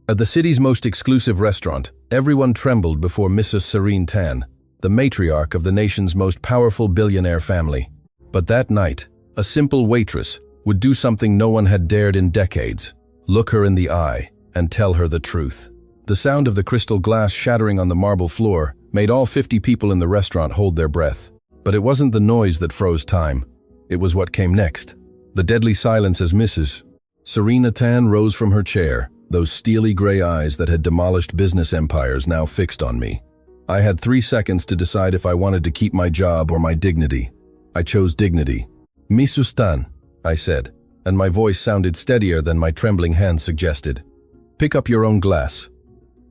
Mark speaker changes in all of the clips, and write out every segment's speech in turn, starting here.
Speaker 1: At the city's most exclusive restaurant, everyone trembled before Mrs. Serene Tan, the matriarch of the nation's most powerful billionaire family. But that night, a simple waitress would do something no one had dared in decades: look her in the eye and tell her the truth. The sound of the crystal glass shattering on the marble floor made all 50 people in the restaurant hold their breath. But it wasn't the noise that froze time. It was what came next. The deadly silence as Mrs. Serene Tan rose from her chair, those steely gray eyes that had demolished business empires now fixed on me. I had 3 seconds to decide if I wanted to keep my job or my dignity. I chose dignity. "Mrs. Tan," I said, and my voice sounded steadier than my trembling hands suggested. "Pick up your own glass."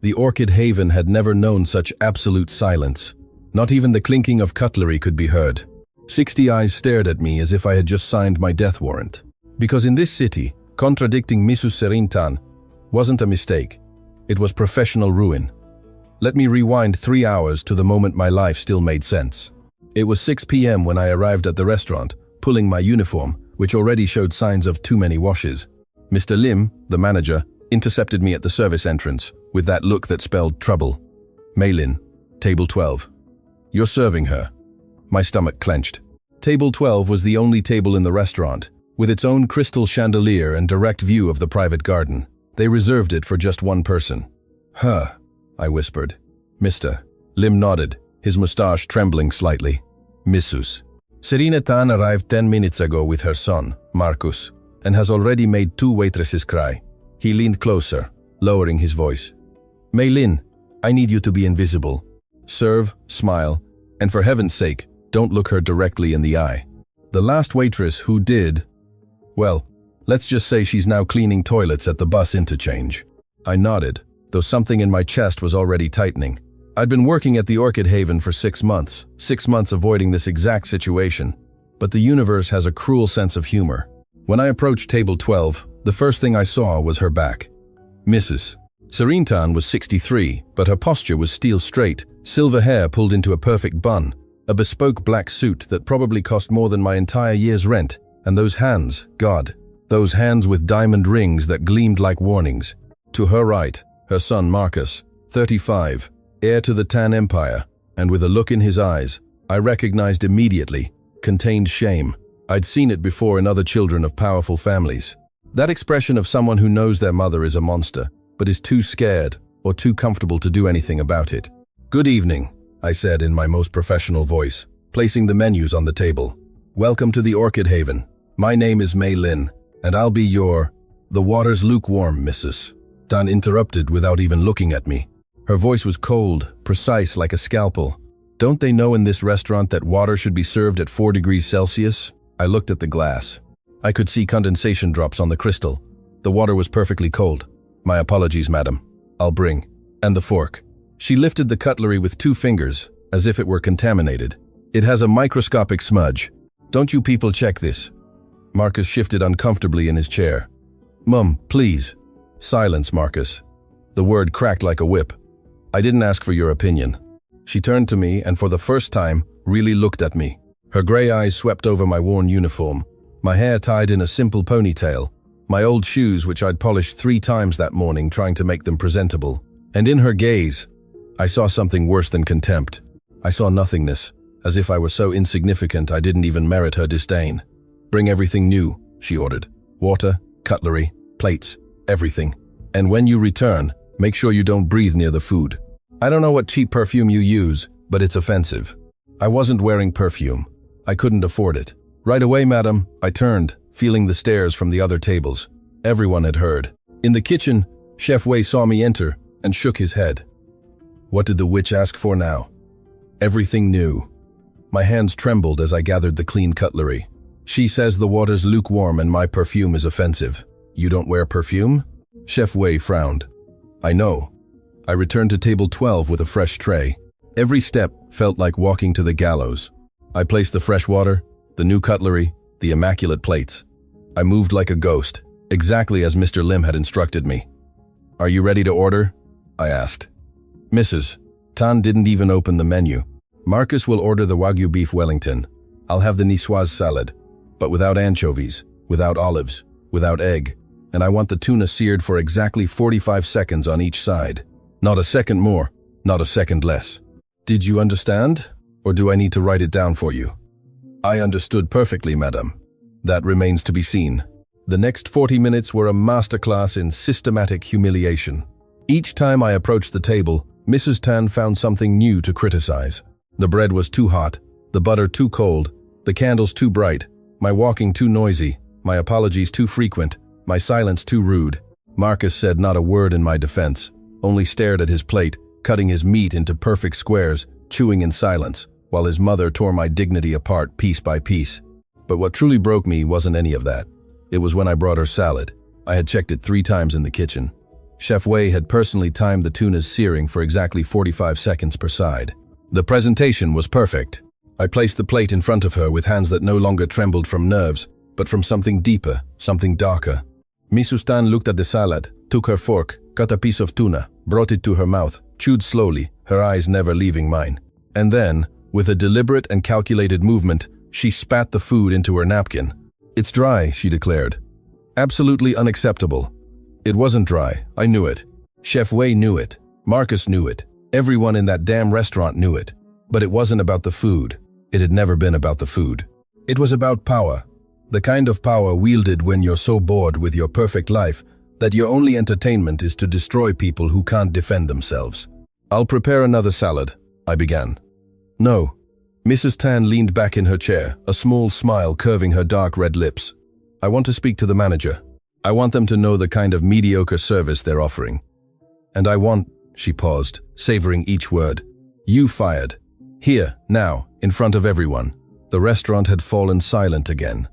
Speaker 1: The Orchid Haven had never known such absolute silence. Not even the clinking of cutlery could be heard. 60 eyes stared at me as if I had just signed my death warrant. Because in this city, contradicting Mrs. Serene Tan wasn't a mistake. It was professional ruin. Let me rewind 3 hours to the moment my life still made sense. It was 6 p.m. when I arrived at the restaurant, pulling my uniform, which already showed signs of too many washes. Mr. Lim, the manager, intercepted me at the service entrance with that look that spelled trouble. "Mei-Lin, table 12. You're serving her." My stomach clenched. Table 12 was the only table in the restaurant, with its own crystal chandelier and direct view of the private garden. They reserved it for just one person. "Huh," I whispered. "Mr." Lim nodded, his mustache trembling slightly. "Mrs. Serene Tan arrived 10 minutes ago with her son, Marcus, and has already made 2 waitresses cry." He leaned closer, lowering his voice. "Mei-Lin, I need you to be invisible. Serve, smile, and for heaven's sake, don't look her directly in the eye. The last waitress who did, well, let's just say she's now cleaning toilets at the bus interchange." I nodded, though something in my chest was already tightening. I'd been working at the Orchid Haven for 6 months, 6 months avoiding this exact situation. But the universe has a cruel sense of humor. When I approached table 12, the first thing I saw was her back. Mrs. Serene Tan was 63, but her posture was steel straight, silver hair pulled into a perfect bun, a bespoke black suit that probably cost more than my entire year's rent, and those hands, God, those hands with diamond rings that gleamed like warnings. To her right, her son Marcus, 35, heir to the Tan Empire, and with a look in his eyes, I recognized immediately, contained shame. I'd seen it before in other children of powerful families. That expression of someone who knows their mother is a monster, but is too scared or too comfortable to do anything about it. "Good evening," I said in my most professional voice, placing the menus on the table. "Welcome to the Orchid Haven. My name is Mei-Lin, and I'll be your—" "The water's lukewarm, Mrs." Tan interrupted without even looking at me. Her voice was cold, precise like a scalpel. "Don't they know in this restaurant that water should be served at 4 degrees Celsius? I looked at the glass. I could see condensation drops on the crystal. The water was perfectly cold. "My apologies, madam. I'll bring." "And the fork." She lifted the cutlery with 2 fingers, as if it were contaminated. "It has a microscopic smudge. Don't you people check this?" Marcus shifted uncomfortably in his chair. "Mum, please." "Silence, Marcus." The word cracked like a whip. "I didn't ask for your opinion." She turned to me and for the first time really looked at me. Her gray eyes swept over my worn uniform, my hair tied in a simple ponytail, my old shoes which I'd polished 3 times that morning trying to make them presentable. And in her gaze, I saw something worse than contempt. I saw nothingness, as if I were so insignificant I didn't even merit her disdain. "Bring everything new," she ordered. "Water, cutlery, plates, everything. And when you return, make sure you don't breathe near the food. I don't know what cheap perfume you use, but it's offensive." I wasn't wearing perfume. I couldn't afford it. "Right away, madam," I turned, feeling the stares from the other tables. Everyone had heard. In the kitchen, Chef Wei saw me enter and shook his head. What did the witch ask for now? Everything new. My hands trembled as I gathered the clean cutlery. "She says the water's lukewarm and my perfume is offensive. You don't wear perfume?" Chef Wei frowned. "I know." I returned to table 12 with a fresh tray. Every step felt like walking to the gallows. I placed the fresh water, the new cutlery, the immaculate plates. I moved like a ghost, exactly as Mr. Lim had instructed me. "Are you ready to order?" I asked. "Mrs. Tan didn't even open the menu. Marcus will order the Wagyu beef Wellington. I'll have the niçoise salad, but without anchovies, without olives, without egg, and I want the tuna seared for exactly 45 seconds on each side. Not a second more, not a second less. Did you understand? Or do I need to write it down for you? I understood perfectly, madam. That remains to be seen. The next 40 minutes were a masterclass in systematic humiliation. Each time I approached the table, Mrs. Tan found something new to criticize. The bread was too hot, the butter too cold, the candles too bright, my walking too noisy, my apologies too frequent, my silence too rude. Marcus said not a word in my defense, only stared at his plate, cutting his meat into perfect squares, chewing in silence, while his mother tore my dignity apart piece by piece. But what truly broke me wasn't any of that. It was when I brought her salad. I had checked it 3 times in the kitchen. Chef Wei had personally timed the tuna's searing for exactly 45 seconds per side. The presentation was perfect. I placed the plate in front of her with hands that no longer trembled from nerves, but from something deeper, something darker. Mrs. Tan looked at the salad, took her fork, cut a piece of tuna, brought it to her mouth, chewed slowly, her eyes never leaving mine. And then, with a deliberate and calculated movement, she spat the food into her napkin. "It's dry," she declared. Absolutely unacceptable. It wasn't dry, I knew it. Chef Wei knew it. Marcus knew it. Everyone in that damn restaurant knew it. But it wasn't about the food. It had never been about the food. It was about power. The kind of power wielded when you're so bored with your perfect life that your only entertainment is to destroy people who can't defend themselves. "I'll prepare another salad," I began. "No." Mrs. Tan leaned back in her chair, a small smile curving her dark red lips. "I want to speak to the manager. I want them to know the kind of mediocre service they're offering. And I want," she paused, savoring each word, "you fired. Here, now, in front of everyone." The restaurant had fallen silent again.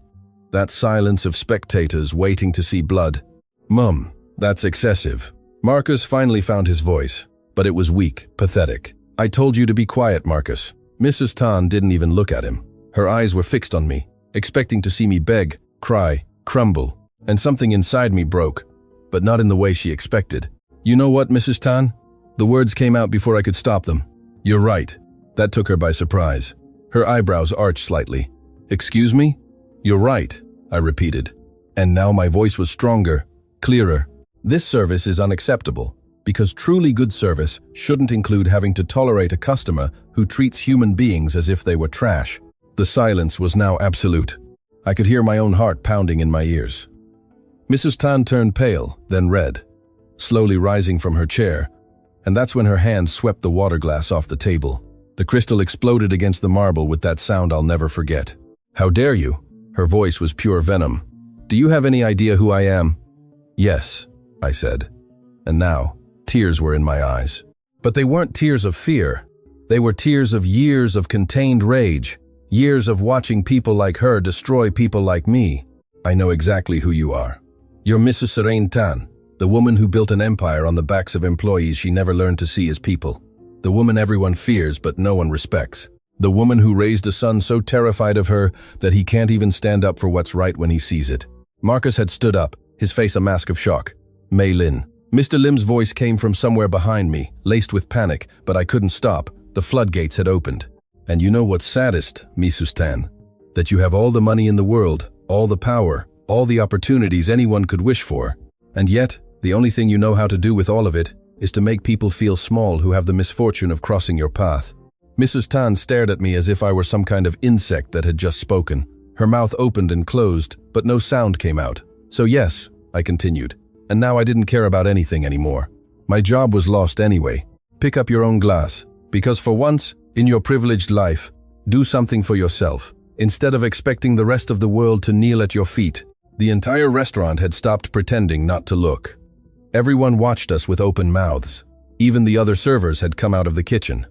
Speaker 1: That silence of spectators waiting to see blood. "Mum, that's excessive." Marcus finally found his voice, but it was weak, pathetic. "I told you to be quiet, Marcus." Mrs. Tan didn't even look at him. Her eyes were fixed on me, expecting to see me beg, cry, crumble, and something inside me broke, but not in the way she expected. "You know what, Mrs. Tan?" The words came out before I could stop them. "You're right." That took her by surprise. Her eyebrows arched slightly. "Excuse me?" "You're right," I repeated. And now my voice was stronger, clearer. "This service is unacceptable, because truly good service shouldn't include having to tolerate a customer who treats human beings as if they were trash." The silence was now absolute. I could hear my own heart pounding in my ears. Mrs. Tan turned pale, then red, slowly rising from her chair, and that's when her hand swept the water glass off the table. The crystal exploded against the marble with that sound I'll never forget. "How dare you?" Her voice was pure venom. "Do you have any idea who I am?" "Yes," I said. And now, tears were in my eyes. But they weren't tears of fear. They were tears of years of contained rage, years of watching people like her destroy people like me. "I know exactly who you are. You're Mrs. Serene Tan, the woman who built an empire on the backs of employees she never learned to see as people. The woman everyone fears but no one respects. The woman who raised a son so terrified of her that he can't even stand up for what's right when he sees it." Marcus had stood up, his face a mask of shock. "Mei Lin." Mr. Lim's voice came from somewhere behind me, laced with panic, but I couldn't stop. The floodgates had opened. "And you know what's saddest, Mrs. Tan? That you have all the money in the world, all the power, all the opportunities anyone could wish for. And yet, the only thing you know how to do with all of it is to make people feel small who have the misfortune of crossing your path." Mrs. Tan stared at me as if I were some kind of insect that had just spoken. Her mouth opened and closed, but no sound came out. "So yes," I continued, and now I didn't care about anything anymore. My job was lost anyway. Pick up your own glass, because for once, in your privileged life, do something for yourself, instead of expecting the rest of the world to kneel at your feet. The entire restaurant had stopped pretending not to look. Everyone watched us with open mouths. Even the other servers had come out of the kitchen.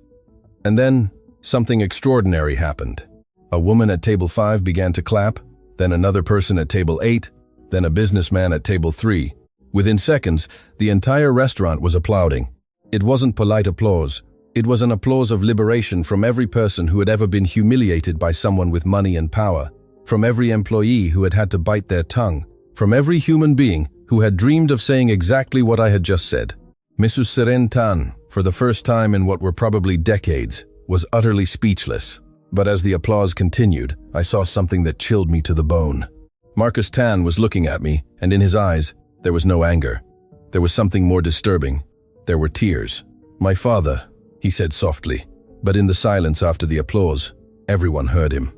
Speaker 1: And then, something extraordinary happened. A woman at table 5 began to clap, then another person at table 8, then a businessman at table 3. Within seconds, the entire restaurant was applauding. It wasn't polite applause. It was an applause of liberation from every person who had ever been humiliated by someone with money and power, from every employee who had had to bite their tongue, from every human being who had dreamed of saying exactly what I had just said. Mrs. Serene Tan, for the first time in what were probably decades, was utterly speechless. But as the applause continued, I saw something that chilled me to the bone. Marcus Tan was looking at me, and in his eyes, There was no anger. There was something more disturbing. There were tears. "My father," he said softly, but in the silence after the applause, everyone heard him.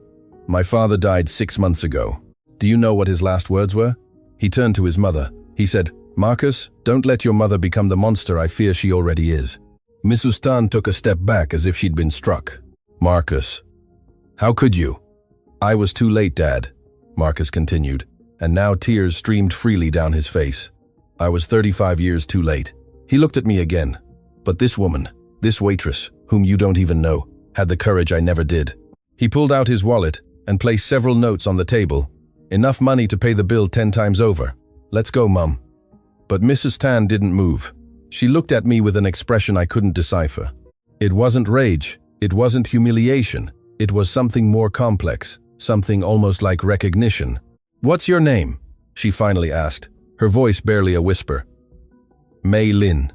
Speaker 1: "My father died 6 months ago. Do you know what his last words were?" He turned to his mother. He said, "Marcus, don't let your mother become the monster I fear she already is." Mrs. Tan took a step back as if she'd been struck. "Marcus, how could you?" "I was too late, Dad," Marcus continued, and now tears streamed freely down his face. "I was 35 years too late." He looked at me again. "But this woman, this waitress, whom you don't even know, had the courage I never did." He pulled out his wallet and placed several notes on the table. "Enough money to pay the bill 10 times over. Let's go, Mum." But Mrs. Tan didn't move. She looked at me with an expression I couldn't decipher. It wasn't rage. It wasn't humiliation. It was something more complex, something almost like recognition. "What's your name?" she finally asked, her voice barely a whisper. "Mei Lin."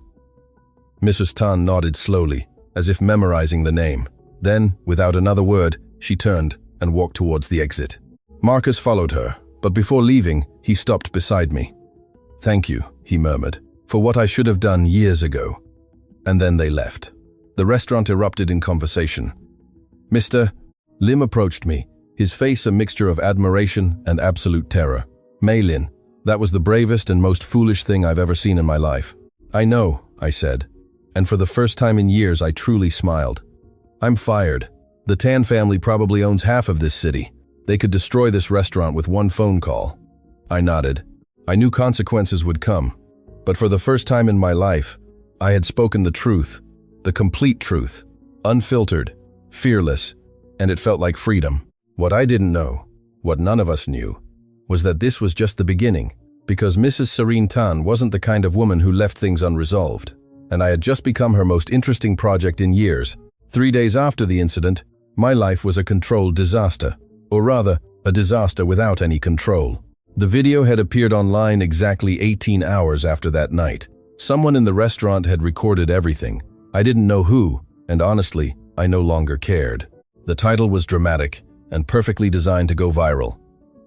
Speaker 1: Mrs. Tan nodded slowly, as if memorizing the name. Then, without another word, she turned and walked towards the exit. Marcus followed her, but before leaving, he stopped beside me. "Thank you," he murmured, "for what I should have done years ago." And then they left. The restaurant erupted in conversation. Mr. Lim approached me, his face a mixture of admiration and absolute terror. "Mei Lin, that was the bravest and most foolish thing I've ever seen in my life." "I know," I said, and for the first time in years I truly smiled. "I'm fired. The Tan family probably owns half of this city. They could destroy this restaurant with one phone call." I nodded. I knew consequences would come, but for the first time in my life, I had spoken the truth, the complete truth, unfiltered, fearless, and it felt like freedom. What I didn't know, what none of us knew, was that this was just the beginning, because Mrs. Serene Tan wasn't the kind of woman who left things unresolved, and I had just become her most interesting project in years. 3 days after the incident, my life was a controlled disaster, or rather, a disaster without any control. The video had appeared online exactly 18 hours after that night. Someone in the restaurant had recorded everything. I didn't know who, and honestly, I no longer cared. The title was dramatic and perfectly designed to go viral.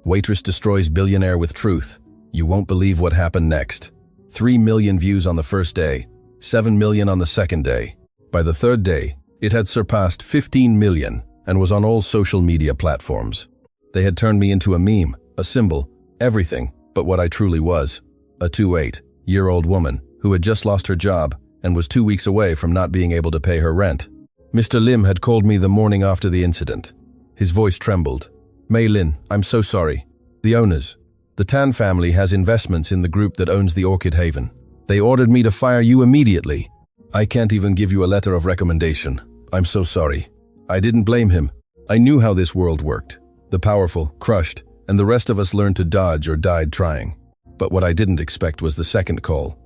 Speaker 1: "Waitress destroys billionaire with truth. You won't believe what happened next." 3 million views on the first day, 7 million on the second day. By the third day, it had surpassed 15 million and was on all social media platforms. They had turned me into a meme, a symbol, everything but what I truly was. A 28-year-old woman who had just lost her job and was 2 weeks away from not being able to pay her rent. Mr. Lim had called me the morning after the incident. His voice trembled. "Mei Lin, I'm so sorry. The owners, the Tan family has investments in the group that owns the Orchid Haven. They ordered me to fire you immediately. I can't even give you a letter of recommendation. I'm so sorry." I didn't blame him. I knew how this world worked. The powerful, crushed, and the rest of us learned to dodge or died trying. But what I didn't expect was the second call.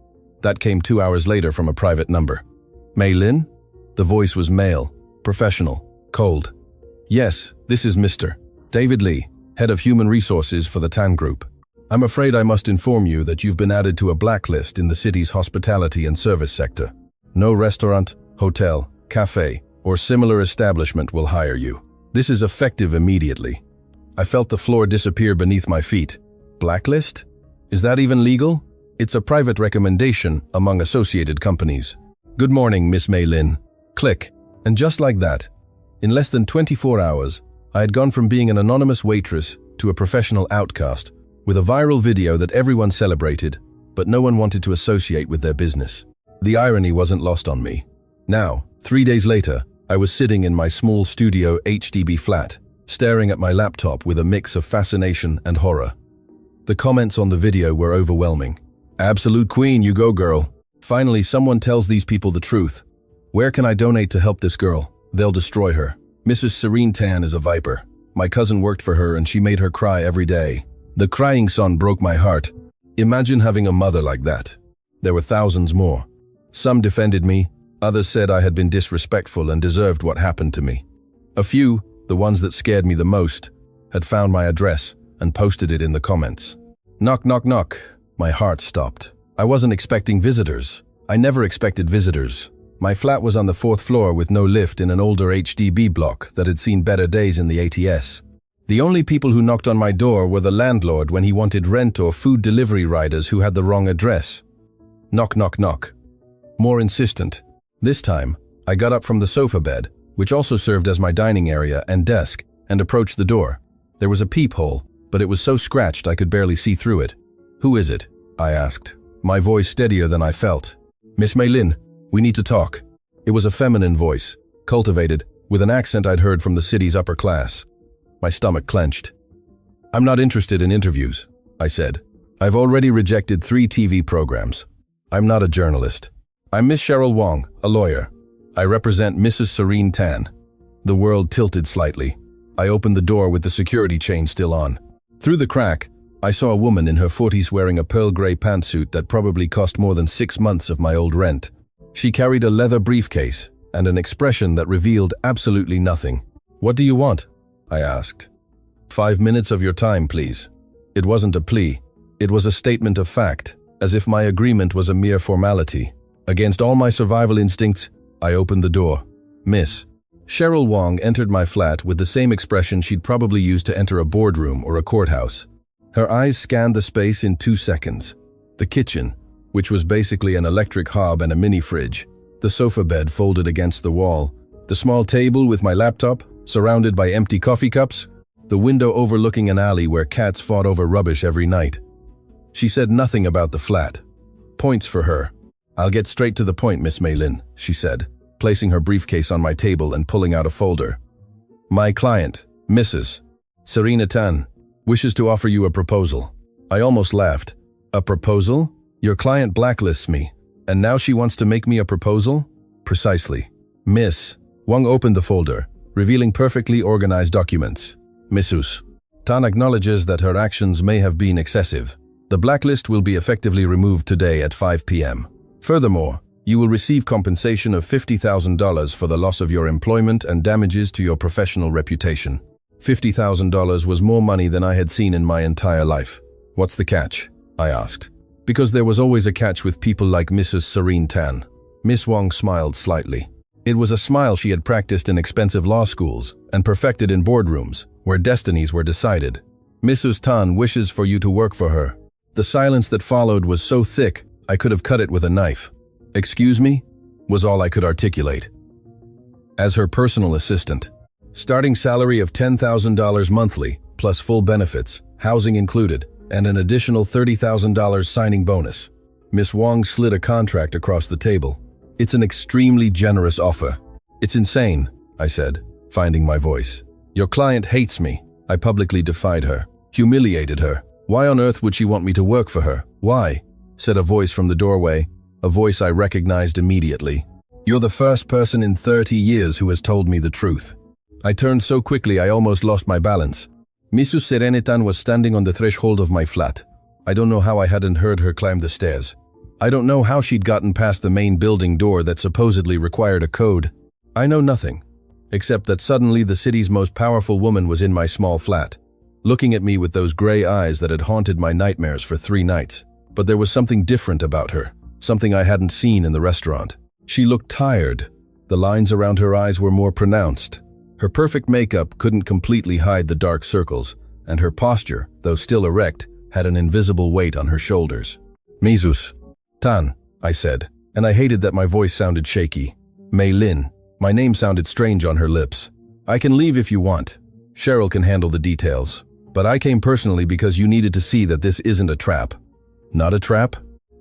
Speaker 1: That came 2 hours later from a private number. "Mei Lin?" The voice was male, professional, cold. "Yes, this is Mr. David Lee, head of human resources for the Tan Group. I'm afraid I must inform you that you've been added to a blacklist in the city's hospitality and service sector. No restaurant, hotel, cafe, or similar establishment will hire you. This is effective immediately." I felt the floor disappear beneath my feet. Blacklist? Is that even legal? It's a private recommendation among associated companies. "Good morning, Miss Mei Lin." Click. And just like that, in less than 24 hours, I had gone from being an anonymous waitress to a professional outcast, with a viral video that everyone celebrated, but no one wanted to associate with their business. The irony wasn't lost on me. Now, 3 days later, I was sitting in my small studio HDB flat, staring at my laptop with a mix of fascination and horror. The comments on the video were overwhelming. "Absolute queen, you go, girl. Finally, someone tells these people the truth. Where can I donate to help this girl? They'll destroy her. Mrs. Serene Tan is a viper. My cousin worked for her and she made her cry every day. The crying son broke my heart. Imagine having a mother like that." There were thousands more. Some defended me, others said I had been disrespectful and deserved what happened to me. A few, the ones that scared me the most, had found my address and posted it in the comments. Knock, knock, knock. My heart stopped. I wasn't expecting visitors. I never expected visitors. My flat was on the 4th floor with no lift in an older HDB block that had seen better days in the ATS. The only people who knocked on my door were the landlord when he wanted rent or food delivery riders who had the wrong address. Knock, knock, knock. More insistent. This time, I got up from the sofa bed, which also served as my dining area and desk, and approached the door. There was a peephole, but it was so scratched I could barely see through it. "Who is it?" I asked, my voice steadier than I felt. "Miss Maylin, we need to talk." It was a feminine voice, cultivated, with an accent I'd heard from the city's upper class. My stomach clenched. "I'm not interested in interviews," I said. "I've already rejected 3 TV programs. I'm not a journalist. I'm Miss Cheryl Wong, a lawyer. I represent Mrs. Serene Tan." The world tilted slightly. I opened the door with the security chain still on. Through the crack, I saw a woman in her 40s wearing a pearl gray pantsuit that probably cost more than 6 months of my old rent. She carried a leather briefcase and an expression that revealed absolutely nothing. "What do you want?" I asked. "5 minutes of your time, please." It wasn't a plea. It was a statement of fact, as if my agreement was a mere formality. Against all my survival instincts, I opened the door. Miss Cheryl Wong entered my flat with the same expression she'd probably use to enter a boardroom or a courthouse. Her eyes scanned the space in 2 seconds. The kitchen, which was basically an electric hob and a mini fridge, the sofa bed folded against the wall, the small table with my laptop, surrounded by empty coffee cups, the window overlooking an alley where cats fought over rubbish every night. She said nothing about the flat. Points for her. "I'll get straight to the point, Miss Maylin," she said, placing her briefcase on my table and pulling out a folder. "My client, Mrs. Serena Tan, wishes to offer you a proposal." I almost laughed. "A proposal? Your client blacklists me, and now she wants to make me a proposal?" "Precisely." Miss Wong opened the folder, revealing perfectly organized documents. "Mrs. Tan acknowledges that her actions may have been excessive. The blacklist will be effectively removed today at 5 p.m. Furthermore, you will receive compensation of $50,000 for the loss of your employment and damages to your professional reputation." $50,000 was more money than I had seen in my entire life. "What's the catch?" I asked. Because there was always a catch with people like Mrs. Serene Tan. Miss Wong smiled slightly. It was a smile she had practiced in expensive law schools and perfected in boardrooms, where destinies were decided. "Mrs. Tan wishes for you to work for her." The silence that followed was so thick, I could have cut it with a knife. "Excuse me?" was all I could articulate. As her personal assistant. Starting salary of $10,000 monthly, plus full benefits, housing included, and an additional $30,000 signing bonus. Miss Wong slid a contract across the table. "It's an extremely generous offer." "It's insane," I said, finding my voice. "Your client hates me." I publicly defied her, humiliated her. "Why on earth would she want me to work for her? Why?" said a voice from the doorway, a voice I recognized immediately. "You're the first person in 30 years who has told me the truth." I turned so quickly I almost lost my balance. Mrs. Serena Tan was standing on the threshold of my flat. I don't know how I hadn't heard her climb the stairs. I don't know how she'd gotten past the main building door that supposedly required a code. I know nothing, except that suddenly the city's most powerful woman was in my small flat, looking at me with those gray eyes that had haunted my nightmares for 3 nights. But there was something different about her, something I hadn't seen in the restaurant. She looked tired. The lines around her eyes were more pronounced. Her perfect makeup couldn't completely hide the dark circles, and her posture, though still erect, had an invisible weight on her shoulders. "Mrs. Tan," I said, and I hated that my voice sounded shaky. "Maylin." My name sounded strange on her lips. "I can leave if you want. Cheryl can handle the details. But I came personally because you needed to see that this isn't a trap." "Not a trap?"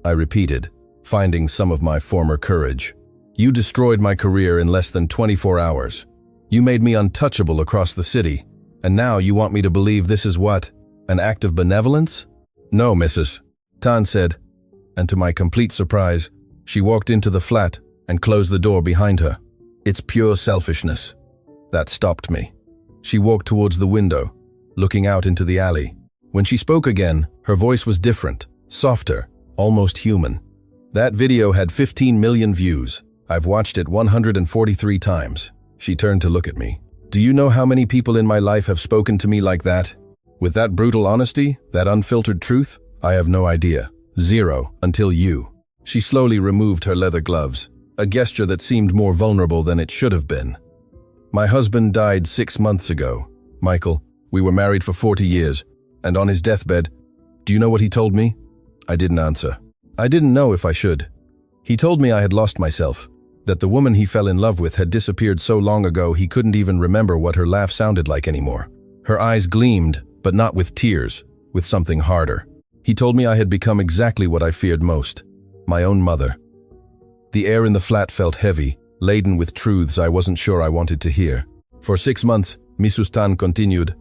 Speaker 1: I repeated, finding some of my former courage. "You destroyed my career in less than 24 hours. You made me untouchable across the city, and now you want me to believe this is what? An act of benevolence?" "No, Mrs. Tan said, and to my complete surprise, she walked into the flat and closed the door behind her. "It's pure selfishness." That stopped me. She walked towards the window, looking out into the alley. When she spoke again, her voice was different, softer, almost human. "That video had 15 million views. I've watched it 143 times. She turned to look at me. "Do you know how many people in my life have spoken to me like that? With that brutal honesty, that unfiltered truth? I have no idea. 0, until you." She slowly removed her leather gloves, a gesture that seemed more vulnerable than it should have been. "My husband died 6 months ago, Michael. We were married for 40 years, and on his deathbed, do you know what he told me? I didn't answer. I didn't know if I should. He told me I had lost myself, that the woman he fell in love with had disappeared so long ago he couldn't even remember what her laugh sounded like anymore. Her eyes gleamed, but not with tears, with something harder. He told me I had become exactly what I feared most, my own mother. The air in the flat felt heavy, laden with truths I wasn't sure I wanted to hear. For 6 months, Mrs. Tan continued,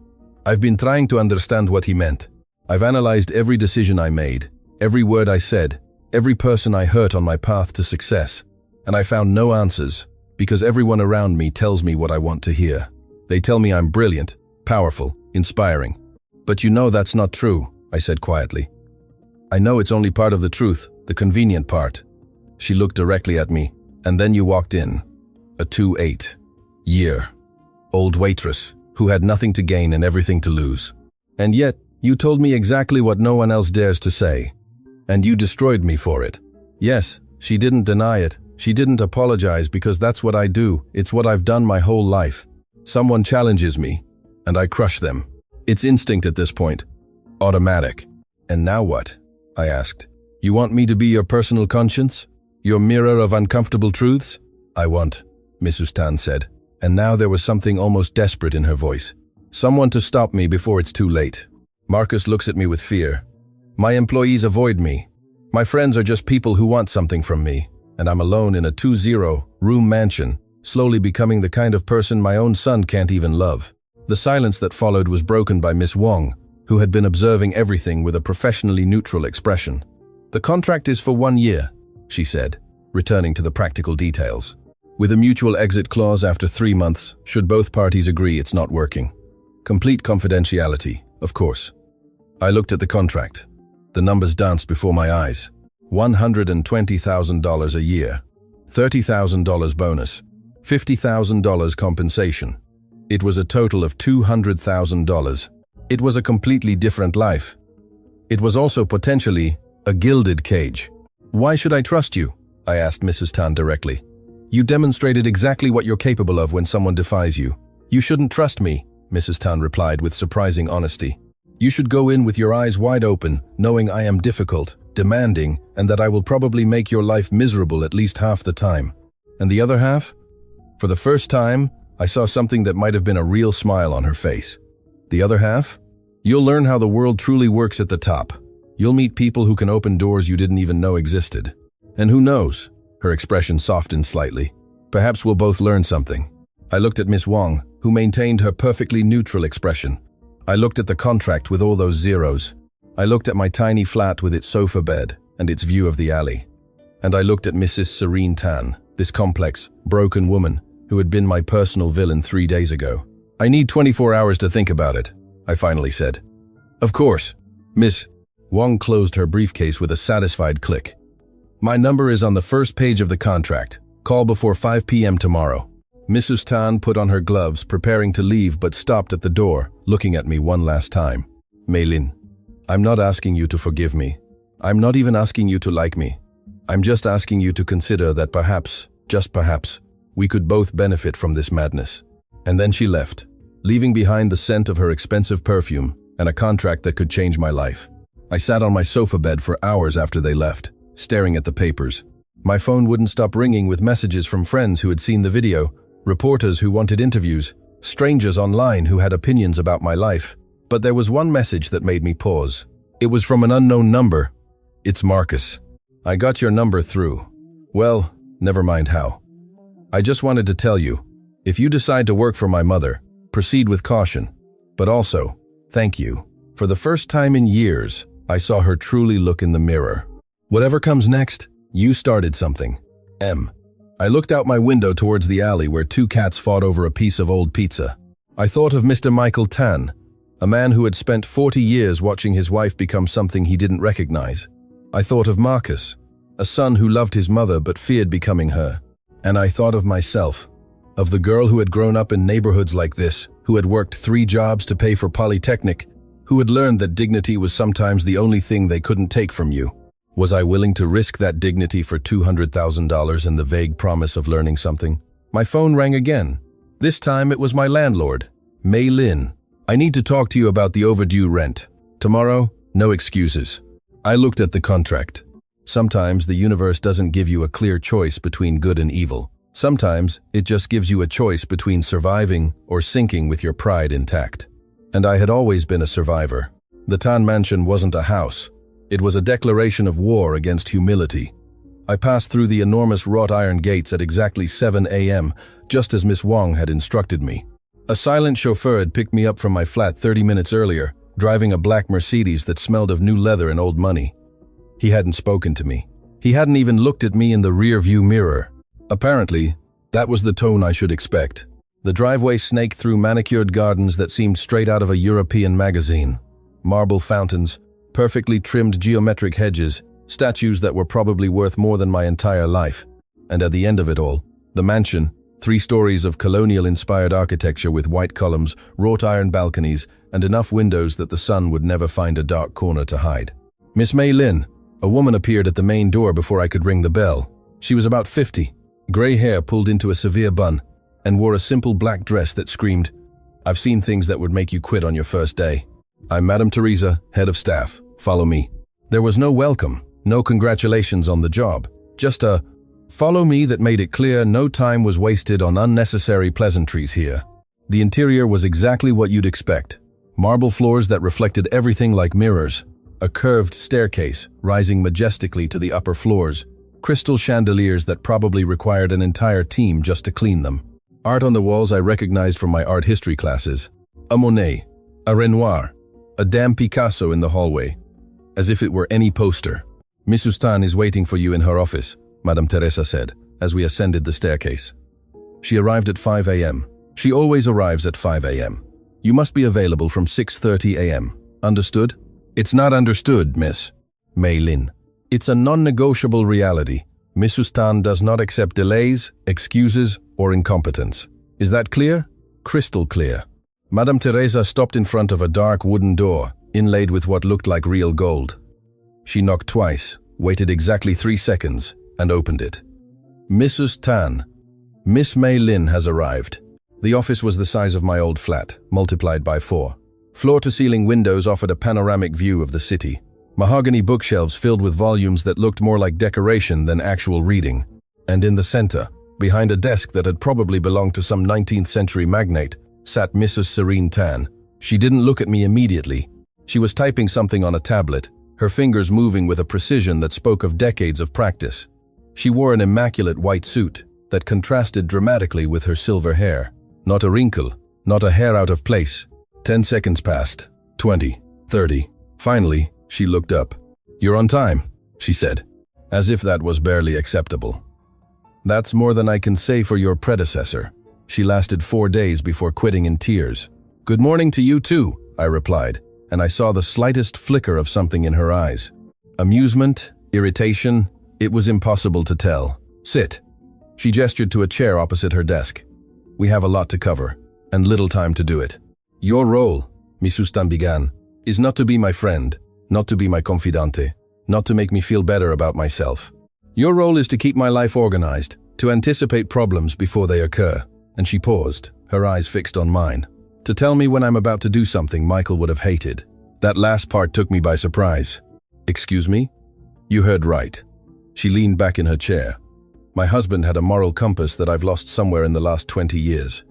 Speaker 1: I've been trying to understand what he meant. I've analyzed every decision I made, every word I said, every person I hurt on my path to success, and I found no answers, because everyone around me tells me what I want to hear. They tell me I'm brilliant, powerful, inspiring. But you know that's not true, I said quietly. I know it's only part of the truth, the convenient part. She looked directly at me, and then you walked in. A 28-year-old waitress who had nothing to gain and everything to lose. And yet, you told me exactly what no one else dares to say. And you destroyed me for it. Yes, she didn't deny it. She didn't apologize because that's what I do. It's what I've done my whole life. Someone challenges me, and I crush them. It's instinct at this point. Automatic. And now what? I asked. You want me to be your personal conscience? Your mirror of uncomfortable truths? I want, Mrs. Tan said. And now there was something almost desperate in her voice. Someone to stop me before it's too late. Marcus looks at me with fear. My employees avoid me. My friends are just people who want something from me. And I'm alone in a 20-room mansion, slowly becoming the kind of person my own son can't even love. The silence that followed was broken by Miss Wong, who had been observing everything with a professionally neutral expression. The contract is for 1 year, she said, returning to the practical details. With a mutual exit clause after 3 months, should both parties agree it's not working. Complete confidentiality, of course. I looked at the contract. The numbers danced before my eyes. $120,000 a year, $30,000 bonus, $50,000 compensation. It was a total of $200,000. It was a completely different life. It was also potentially a gilded cage. Why should I trust you? I asked Mrs. Tan directly. You demonstrated exactly what you're capable of when someone defies you. You shouldn't trust me, Mrs. Tan replied with surprising honesty. You should go in with your eyes wide open, knowing I am difficult, demanding, and that I will probably make your life miserable at least half the time. And the other half? For the first time, I saw something that might have been a real smile on her face. The other half? You'll learn how the world truly works at the top. You'll meet people who can open doors you didn't even know existed. And who knows? Her expression softened slightly. Perhaps we'll both learn something. I looked at Miss Wong, who maintained her perfectly neutral expression. I looked at the contract with all those zeros. I looked at my tiny flat with its sofa bed and its view of the alley. And I looked at Mrs. Serene Tan, this complex, broken woman who had been my personal villain 3 days ago. I need 24 hours to think about it, I finally said. Of course. Miss Wong closed her briefcase with a satisfied click. My number is on the first page of the contract. Call before 5 p.m. tomorrow. Mrs. Tan put on her gloves, preparing to leave, but stopped at the door, looking at me one last time. Meilin, I'm not asking you to forgive me. I'm not even asking you to like me. I'm just asking you to consider that perhaps, just perhaps, we could both benefit from this madness. And then she left, leaving behind the scent of her expensive perfume and a contract that could change my life. I sat on my sofa bed for hours after they left, staring at the papers. My phone wouldn't stop ringing with messages from friends who had seen the video, reporters who wanted interviews, strangers online who had opinions about my life. But there was one message that made me pause. It was from an unknown number. It's Marcus. I got your number through. Well, never mind how. I just wanted to tell you, if you decide to work for my mother, proceed with caution. But also, thank you. For the first time in years, I saw her truly look in the mirror. Whatever comes next, you started something. M. I looked out my window towards the alley where 2 cats fought over a piece of old pizza. I thought of Mr. Michael Tan, a man who had spent 40 years watching his wife become something he didn't recognize. I thought of Marcus, a son who loved his mother but feared becoming her. And I thought of myself, of the girl who had grown up in neighborhoods like this, who had worked 3 jobs to pay for Polytechnic, who had learned that dignity was sometimes the only thing they couldn't take from you. Was I willing to risk that dignity for $200,000 and the vague promise of learning something? My phone rang again. This time it was my landlord, Mei Lin. I need to talk to you about the overdue rent. Tomorrow, no excuses. I looked at the contract. Sometimes the universe doesn't give you a clear choice between good and evil. Sometimes it just gives you a choice between surviving or sinking with your pride intact. And I had always been a survivor. The Tan mansion wasn't a house. It was a declaration of war against humility. I passed through the enormous wrought iron gates at exactly 7 a.m., just as Miss Wong had instructed me. A silent chauffeur had picked me up from my flat 30 minutes earlier, driving a black Mercedes that smelled of new leather and old money. He hadn't spoken to me. He hadn't even looked at me in the rear-view mirror. Apparently, that was the tone I should expect. The driveway snaked through manicured gardens that seemed straight out of a European magazine. Marble fountains, perfectly trimmed geometric hedges, statues that were probably worth more than my entire life. And at the end of it all, the mansion, 3 stories of colonial-inspired architecture with white columns, wrought iron balconies, and enough windows that the sun would never find a dark corner to hide. Miss Mei Lin, a woman, appeared at the main door before I could ring the bell. She was about 50, gray hair pulled into a severe bun, and wore a simple black dress that screamed, "I've seen things that would make you quit on your first day. I'm Madame Teresa, head of staff. Follow me." There was no welcome, no congratulations on the job, just a follow me that made it clear no time was wasted on unnecessary pleasantries here. The interior was exactly what you'd expect. Marble floors that reflected everything like mirrors, a curved staircase rising majestically to the upper floors, crystal chandeliers that probably required an entire team just to clean them. Art on the walls I recognized from my art history classes. A Monet, a Renoir, a damn Picasso in the hallway, as if it were any poster. "Mrs. Tan is waiting for you in her office," Madame Teresa said, as we ascended the staircase. She arrived at 5 a.m. She always arrives at 5 a.m. You must be available from 6:30 a.m. Understood? It's not understood, Miss Mei Lin. It's a non-negotiable reality. Mrs. Tan does not accept delays, excuses, or incompetence. Is that clear? Crystal clear. Madame Teresa stopped in front of a dark wooden door, inlaid with what looked like real gold. She knocked twice, waited exactly 3 seconds, and opened it. "Mrs. Tan, Miss Mei Lin has arrived." The office was the size of my old flat, multiplied by 4. Floor-to-ceiling windows offered a panoramic view of the city. Mahogany bookshelves filled with volumes that looked more like decoration than actual reading. And in the center, behind a desk that had probably belonged to some 19th century magnate, sat Mrs. Serene Tan. She didn't look at me immediately. She was typing something on a tablet, her fingers moving with a precision that spoke of decades of practice. She wore an immaculate white suit that contrasted dramatically with her silver hair. Not a wrinkle, not a hair out of place. 10 seconds passed, 20, 30. Finally, she looked up. "You're on time," she said, as if that was barely acceptable. "That's more than I can say for your predecessor." She lasted 4 days before quitting in tears. "Good morning to you too," I replied, and I saw the slightest flicker of something in her eyes. Amusement, irritation, it was impossible to tell. "Sit." She gestured to a chair opposite her desk. "We have a lot to cover, and little time to do it. Your role," Mrs. Tan began, "is not to be my friend, not to be my confidante, not to make me feel better about myself. Your role is to keep my life organized, to anticipate problems before they occur." And she paused, her eyes fixed on mine. "To tell me when I'm about to do something Michael would have hated." That last part took me by surprise. "Excuse me?" "You heard right." She leaned back in her chair. "My husband had a moral compass that I've lost somewhere in the last 20 years.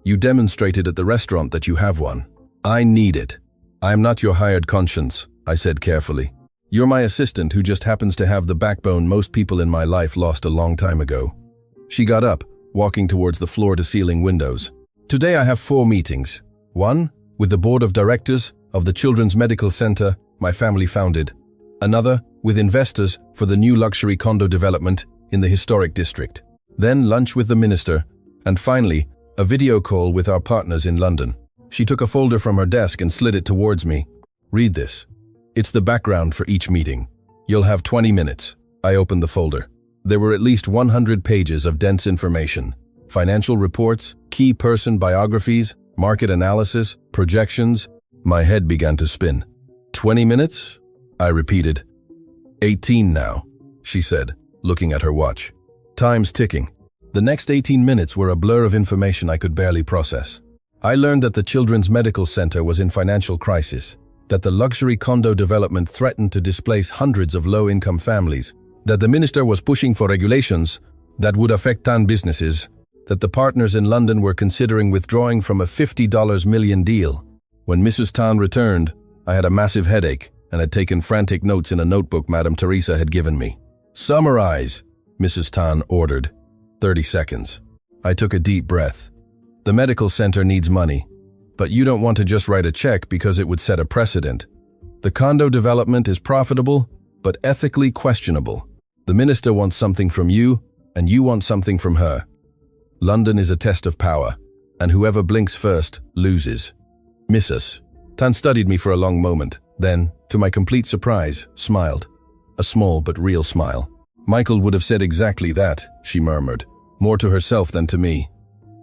Speaker 1: You demonstrated at the restaurant that you have one. I need it. I am not your hired conscience," I said carefully. "You're my assistant who just happens to have the backbone most people in my life lost a long time ago." She got up, walking towards the floor-to-ceiling windows. "Today I have 4 meetings. 1, with the board of directors of the Children's Medical Center my family founded. Another, with investors for the new luxury condo development in the historic district. Then lunch with the minister, and finally, a video call with our partners in London." She took a folder from her desk and slid it towards me. "Read this. It's the background for each meeting. You'll have 20 minutes. I opened the folder. There were at least 100 pages of dense information. Financial reports, key person biographies, market analysis, projections. My head began to spin. 20 minutes? I repeated. 18 now, she said, looking at her watch. Time's ticking. The next 18 minutes were a blur of information I could barely process. I learned that the Children's Medical Center was in financial crisis, that the luxury condo development threatened to displace hundreds of low-income families, that the minister was pushing for regulations that would affect Tan businesses, that the partners in London were considering withdrawing from a $50 million deal. When Mrs. Tan returned, I had a massive headache and had taken frantic notes in a notebook Madame Teresa had given me. "Summarize," Mrs. Tan ordered. 30 seconds. I took a deep breath. The medical center needs money, but you don't want to just write a check because it would set a precedent. The condo development is profitable, but ethically questionable. The minister wants something from you, and you want something from her. London is a test of power, and whoever blinks first loses. Mrs. Tan studied me for a long moment, then, to my complete surprise, smiled. A small but real smile. "Michael would have said exactly that," she murmured, more to herself than to me.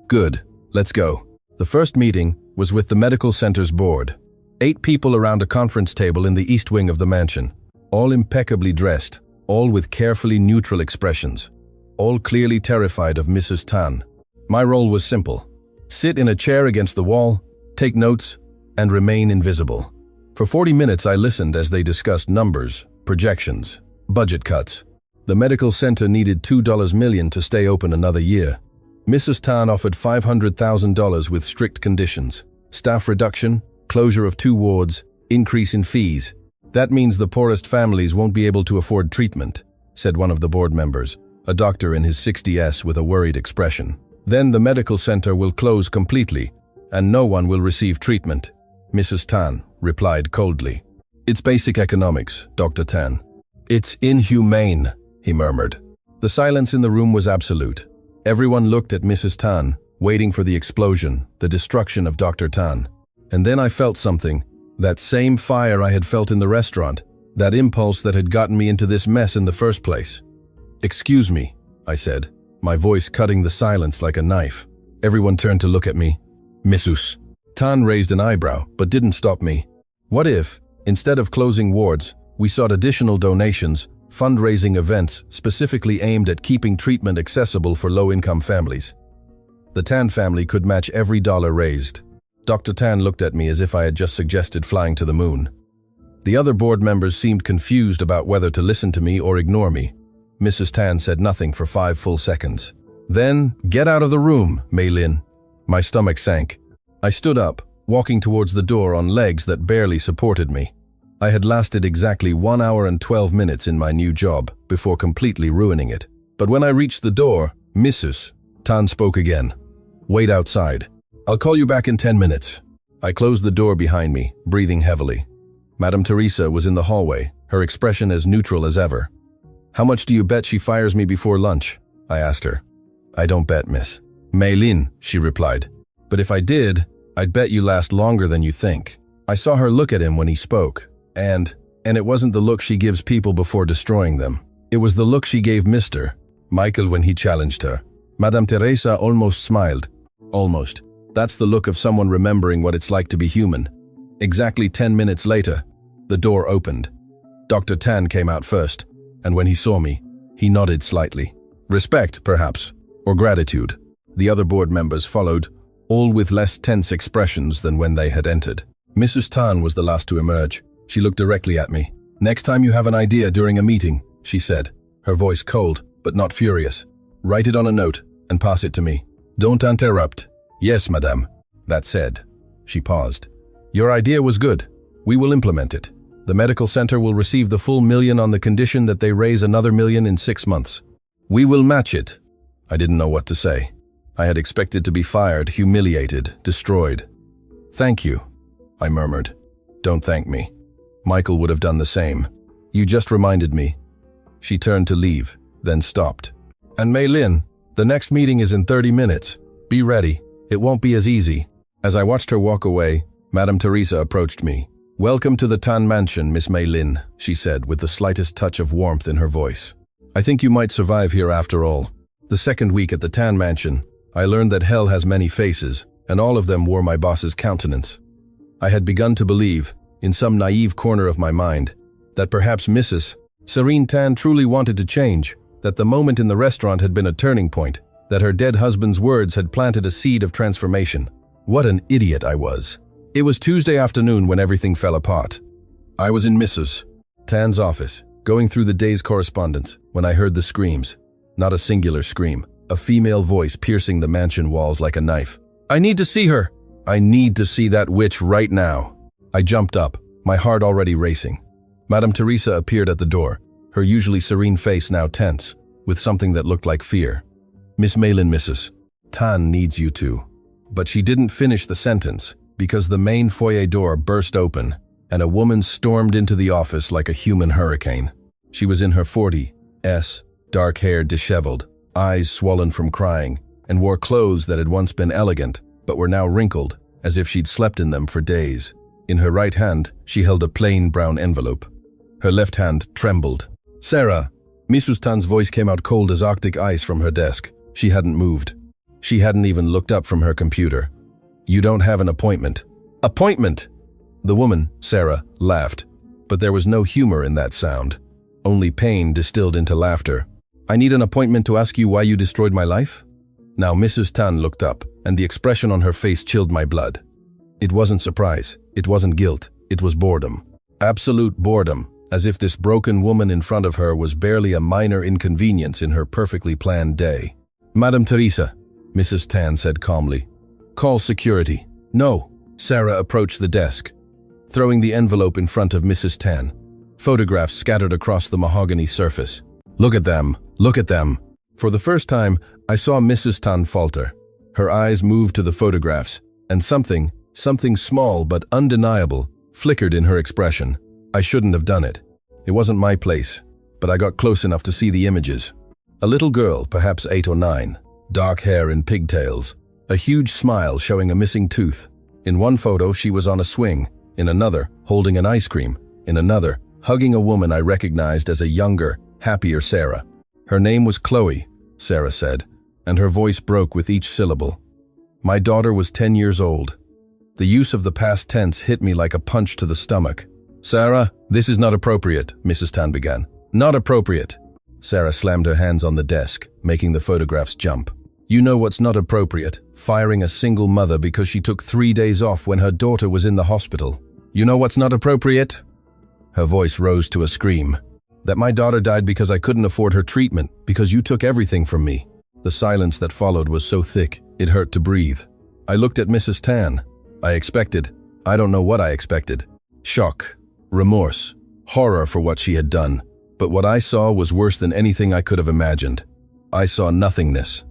Speaker 1: "Good, let's go." The first meeting was with the medical center's board. 8 people around a conference table in the east wing of the mansion, all impeccably dressed, all with carefully neutral expressions, all clearly terrified of Mrs. Tan. My role was simple. Sit in a chair against the wall, take notes, and remain invisible. For 40 minutes I listened as they discussed numbers, projections, budget cuts. The medical center needed $2 million to stay open another year. Mrs. Tan offered $500,000 with strict conditions. Staff reduction, closure of 2 wards, increase in fees. "That means the poorest families won't be able to afford treatment," said one of the board members, a doctor in his 60s with a worried expression. "Then the medical center will close completely, and no one will receive treatment," Mrs. Tan replied coldly. "It's basic economics, Dr. Tan." "It's inhumane," he murmured. The silence in the room was absolute. Everyone looked at Mrs. Tan, waiting for the explosion, the destruction of Dr. Tan. And then I felt something, that same fire I had felt in the restaurant, that impulse that had gotten me into this mess in the first place. "Excuse me," I said, my voice cutting the silence like a knife. Everyone turned to look at me. "Mrs. Tan raised an eyebrow, but didn't stop me. "What if, instead of closing wards, we sought additional donations, fundraising events specifically aimed at keeping treatment accessible for low-income families? The Tan family could match every dollar raised." Dr. Tan looked at me as if I had just suggested flying to the moon. The other board members seemed confused about whether to listen to me or ignore me. Mrs. Tan said nothing for 5 full seconds. Then, "Get out of the room, Mei Lin." My stomach sank. I stood up, walking towards the door on legs that barely supported me. I had lasted exactly 1 hour and 12 minutes in my new job before completely ruining it. But when I reached the door, Mrs. Tan spoke again. "Wait outside. I'll call you back in 10 minutes." I closed the door behind me, breathing heavily. Madame Teresa was in the hallway, her expression as neutral as ever. "How much do you bet she fires me before lunch?" I asked her. "I don't bet, miss." "Mei Lin," she replied. "But if I did, I'd bet you last longer than you think." I saw her look at him when he spoke, and it wasn't the look she gives people before destroying them. It was the look she gave Mr. Michael when he challenged her. Madame Teresa almost smiled. Almost. That's the look of someone remembering what it's like to be human. Exactly 10 minutes later, the door opened. Dr. Tan came out first, and when he saw me, he nodded slightly. Respect, perhaps, or gratitude. The other board members followed, all with less tense expressions than when they had entered. Mrs. Tan was the last to emerge. She looked directly at me. "Next time you have an idea during a meeting," she said, her voice cold but not furious, "write it on a note and pass it to me. Don't interrupt." "Yes, madame." That said, she paused. "Your idea was good. We will implement it. The medical center will receive the full $1 million on the condition that they raise another $1 million in 6 months. We will match it." I didn't know what to say. I had expected to be fired, humiliated, destroyed. "Thank you," I murmured. "Don't thank me. Michael would have done the same. You just reminded me." She turned to leave, then stopped. "And Mei Lin, the next meeting is in 30 minutes. Be ready. It won't be as easy." As I watched her walk away, Madame Teresa approached me. "Welcome to the Tan Mansion, Miss Mei Lin," she said with the slightest touch of warmth in her voice. "I think you might survive here after all." The second week at the Tan Mansion, I learned that hell has many faces, and all of them wore my boss's countenance. I had begun to believe, in some naive corner of my mind, that perhaps Mrs. Serene Tan truly wanted to change, that the moment in the restaurant had been a turning point, that her dead husband's words had planted a seed of transformation. What an idiot I was. It was Tuesday afternoon when everything fell apart. I was in Mrs. Tan's office, going through the day's correspondence, when I heard the screams. Not a singular scream, a female voice piercing the mansion walls like a knife. "I need to see her! I need to see that witch right now!" I jumped up, my heart already racing. Madame Teresa appeared at the door, her usually serene face now tense, with something that looked like fear. "Miss Malin, Mrs. Tan needs you to." But she didn't finish the sentence, because the main foyer door burst open, and a woman stormed into the office like a human hurricane. She was in her 40s, dark-haired, disheveled, eyes swollen from crying, and wore clothes that had once been elegant, but were now wrinkled, as if she'd slept in them for days. In her right hand, she held a plain brown envelope. Her left hand trembled. "Sarah!" Mrs. Tan's voice came out cold as Arctic ice from her desk. She hadn't moved. She hadn't even looked up from her computer. "You don't have an appointment." "Appointment!" The woman, Sarah, laughed, but there was no humor in that sound. Only pain distilled into laughter. "I need an appointment to ask you why you destroyed my life?" Now Mrs. Tan looked up, and the expression on her face chilled my blood. It wasn't surprise, it wasn't guilt, it was boredom. Absolute boredom, as if this broken woman in front of her was barely a minor inconvenience in her perfectly planned day. "Madame Teresa," Mrs. Tan said calmly. "Call security." "No." Sarah approached the desk, throwing the envelope in front of Mrs. Tan. Photographs scattered across the mahogany surface. "Look at them, look at them." For the first time, I saw Mrs. Tan falter. Her eyes moved to the photographs, and something small but undeniable, flickered in her expression. I shouldn't have done it. It wasn't my place, but I got close enough to see the images. A little girl, perhaps 8 or 9, dark hair and pigtails, a huge smile showing a missing tooth. In one photo, she was on a swing, in another, holding an ice cream, in another, hugging a woman I recognized as a younger, happier Sarah. Her name was Chloe, Sarah said, and her voice broke with each syllable. My daughter was 10 years old. The use of the past tense hit me like a punch to the stomach. "Sarah, this is not appropriate," Mrs. Tan began. "Not appropriate." Sarah slammed her hands on the desk, making the photographs jump. "You know what's not appropriate? Firing a single mother because she took 3 days off when her daughter was in the hospital. You know what's not appropriate?" Her voice rose to a scream. "That my daughter died because I couldn't afford her treatment, because you took everything from me." The silence that followed was so thick, it hurt to breathe. I looked at Mrs. Tan. I don't know what I expected. Shock, remorse, horror for what she had done. But what I saw was worse than anything I could have imagined. I saw nothingness.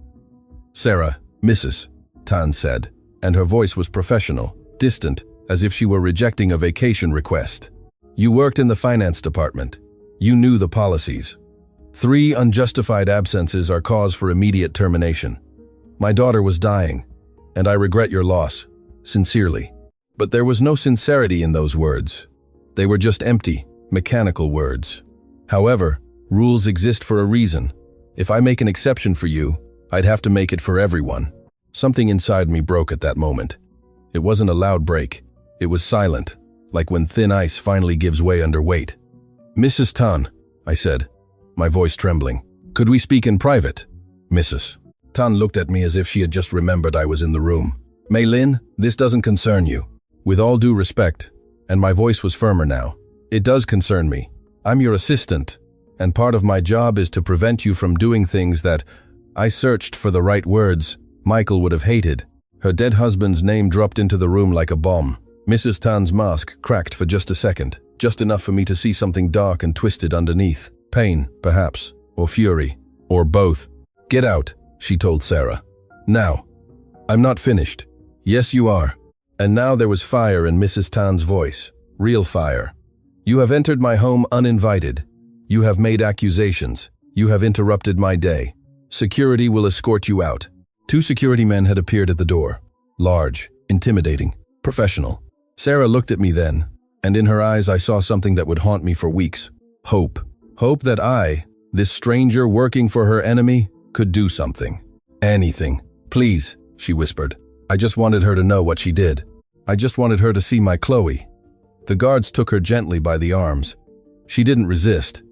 Speaker 1: "Sarah, Mrs. Tan said, and her voice was professional, distant, as if she were rejecting a vacation request. "You worked in the finance department. You knew the policies. 3 unjustified absences are cause for immediate termination. My daughter was dying, and I regret your loss, sincerely." But there was no sincerity in those words. They were just empty, mechanical words. However, rules exist for a reason. If I make an exception for you, I'd have to make it for everyone. Something inside me broke at that moment. It wasn't a loud break. It was silent, like when thin ice finally gives way under weight. "Mrs. Tan," I said, my voice trembling. "Could we speak in private?" Mrs. Tan looked at me as if she had just remembered I was in the room. "Mei-Lin, this doesn't concern you. With all due respect," and my voice was firmer now, "it does concern me. I'm your assistant, and part of my job is to prevent you from doing things that—" I searched for the right words. Michael would have hated. Her dead husband's name dropped into the room like a bomb. Mrs. Tan's mask cracked for just a second, just enough for me to see something dark and twisted underneath. Pain, perhaps, or fury, or both. "Get out," she told Sarah. "Now." "I'm not finished." "Yes, you are." And now there was fire in Mrs. Tan's voice. Real fire. "You have entered my home uninvited. You have made accusations. You have interrupted my day. Security will escort you out." 2 security men had appeared at the door. Large, intimidating, professional. Sarah looked at me then, and in her eyes I saw something that would haunt me for weeks. Hope. Hope that I, this stranger working for her enemy, could do something. "Anything. Please," she whispered. I just wanted her to know what she did. I just wanted her to see my Chloe. The guards took her gently by the arms. She didn't resist.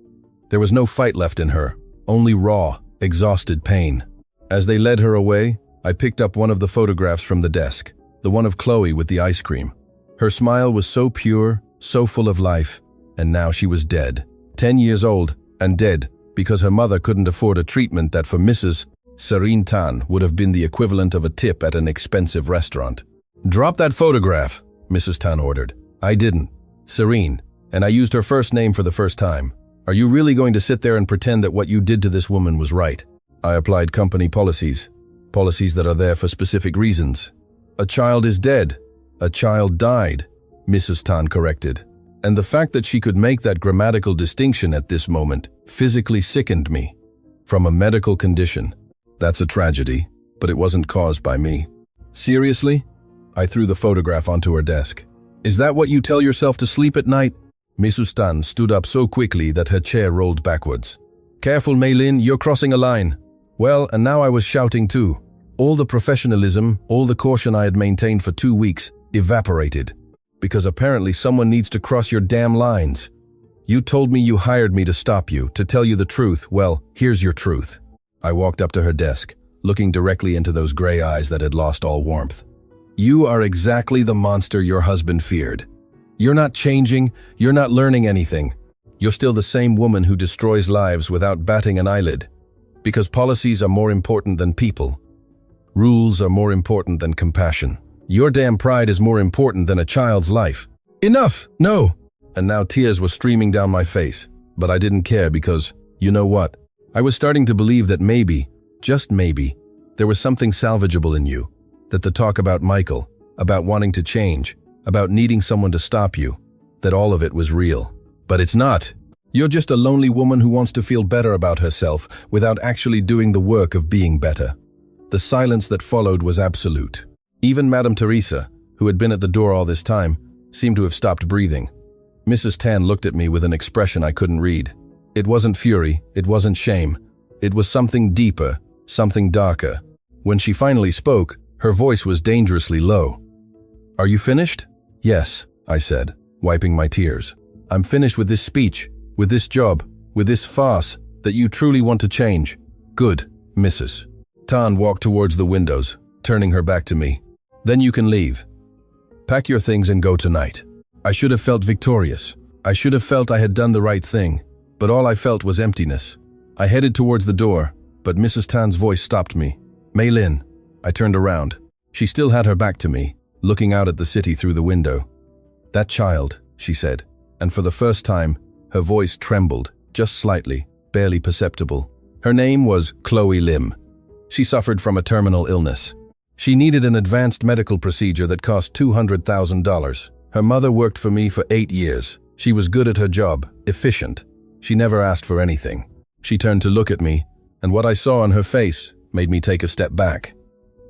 Speaker 1: There was no fight left in her, only raw, exhausted pain. As they led her away, I picked up one of the photographs from the desk. the one of Chloe with the ice cream. Her smile was so pure, so full of life, and now she was dead. 10 years old and dead because her mother couldn't afford a treatment that for Mrs. Serene Tan would have been the equivalent of a tip at an expensive restaurant. "Drop that photograph," Mrs. Tan ordered. I didn't. Serene, and I used her first name for the first time. "Are you really going to sit there and pretend that what you did to this woman was right?" I applied company policies that are there for specific reasons. "A child is dead. A child died," Mrs. Tan corrected. And the fact that she could make that grammatical distinction at this moment physically sickened me. From a medical condition. That's a tragedy, but it wasn't caused by me. "Seriously?" I threw the photograph onto her desk. "Is that what you tell yourself to sleep at night?" Mrs. Tan stood up so quickly that her chair rolled backwards. "Careful, Mei-Lin, you're crossing a line." Well, and now I was shouting too. All the professionalism, all the caution I had maintained for 2 weeks evaporated. Because apparently someone needs to cross your damn lines. "You told me you hired me to stop you, to tell you the truth. Well, here's your truth." I walked up to her desk, looking directly into those gray eyes that had lost all warmth. "You are exactly the monster your husband feared. You're not changing, you're not learning anything. You're still the same woman who destroys lives without batting an eyelid. Because policies are more important than people. Rules are more important than compassion. Your damn pride is more important than a child's life. Enough! No!" And now tears were streaming down my face. But I didn't care because, you know what? I was starting to believe that maybe, just maybe, there was something salvageable in you. That the talk about Michael, about wanting to change, about needing someone to stop you, that all of it was real. But it's not. You're just a lonely woman who wants to feel better about herself without actually doing the work of being better. The silence that followed was absolute. Even Madame Teresa, who had been at the door all this time, seemed to have stopped breathing. Mrs. Tan looked at me with an expression I couldn't read. It wasn't fury, it wasn't shame. It was something deeper, something darker. When she finally spoke, her voice was dangerously low. "Are you finished?" "Yes," I said, wiping my tears. "I'm finished with this speech, with this job, with this farce, that you truly want to change." "Good, Mrs. Tan walked towards the windows, turning her back to me. "Then you can leave. Pack your things and go tonight." I should have felt victorious. I should have felt I had done the right thing, but all I felt was emptiness. I headed towards the door, but Mrs. Tan's voice stopped me. "Mei-Lin." I turned around. She still had her back to me, looking out at the city through the window. "That child," she said, and for the first time, her voice trembled, just slightly, barely perceptible. Her name was Chloe Lim. She suffered from a terminal illness. She needed an advanced medical procedure that cost $200,000. Her mother worked for me for 8 years. She was good at her job, efficient. She never asked for anything. She turned to look at me, and what I saw on her face made me take a step back.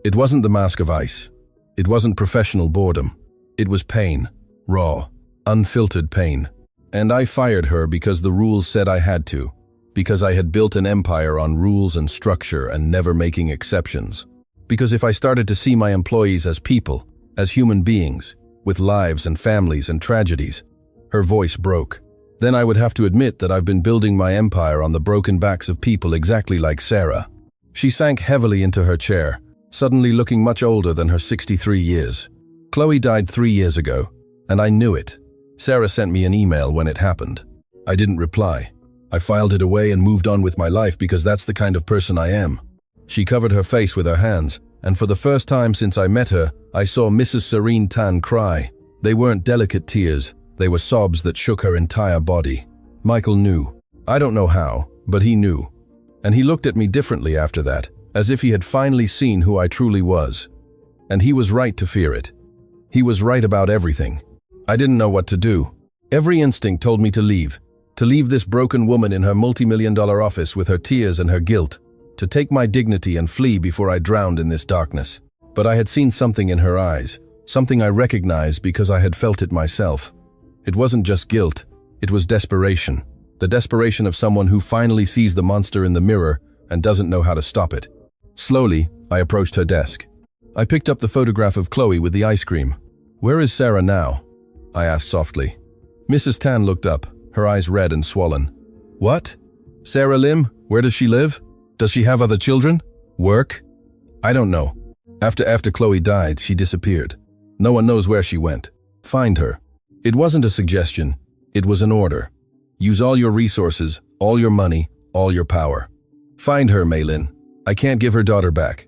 Speaker 1: It wasn't the mask of ice. It wasn't professional boredom. It was pain, raw, unfiltered pain. And I fired her because the rules said I had to, because I had built an empire on rules and structure and never making exceptions. Because if I started to see my employees as people, as human beings, with lives and families and tragedies, her voice broke. Then I would have to admit that I've been building my empire on the broken backs of people exactly like Sarah. She sank heavily into her chair, suddenly looking much older than her 63 years. Chloe died 3 years ago, and I knew it. Sarah sent me an email when it happened. I didn't reply. I filed it away and moved on with my life because that's the kind of person I am. She covered her face with her hands, and for the first time since I met her, I saw Mrs. Serene Tan cry. They weren't delicate tears, they were sobs that shook her entire body. Michael knew. I don't know how, but he knew. And he looked at me differently after that, as if he had finally seen who I truly was. And he was right to fear it. He was right about everything. I didn't know what to do. Every instinct told me to leave this broken woman in her multi-million-dollar office with her tears and her guilt, to take my dignity and flee before I drowned in this darkness. But I had seen something in her eyes, something I recognized because I had felt it myself. It wasn't just guilt, it was desperation. The desperation of someone who finally sees the monster in the mirror and doesn't know how to stop it. Slowly, I approached her desk. I picked up the photograph of Chloe with the ice cream. "Where is Sarah now?" I asked softly. Mrs. Tan looked up, her eyes red and swollen. "What? Sarah Lim? Where does she live? Does she have other children? Work?" "I don't know. After Chloe died, she disappeared. No one knows where she went. Find her. It wasn't a suggestion. It was an order. Use all your resources, all your money, all your power. Find her, Maylin. I can't give her daughter back.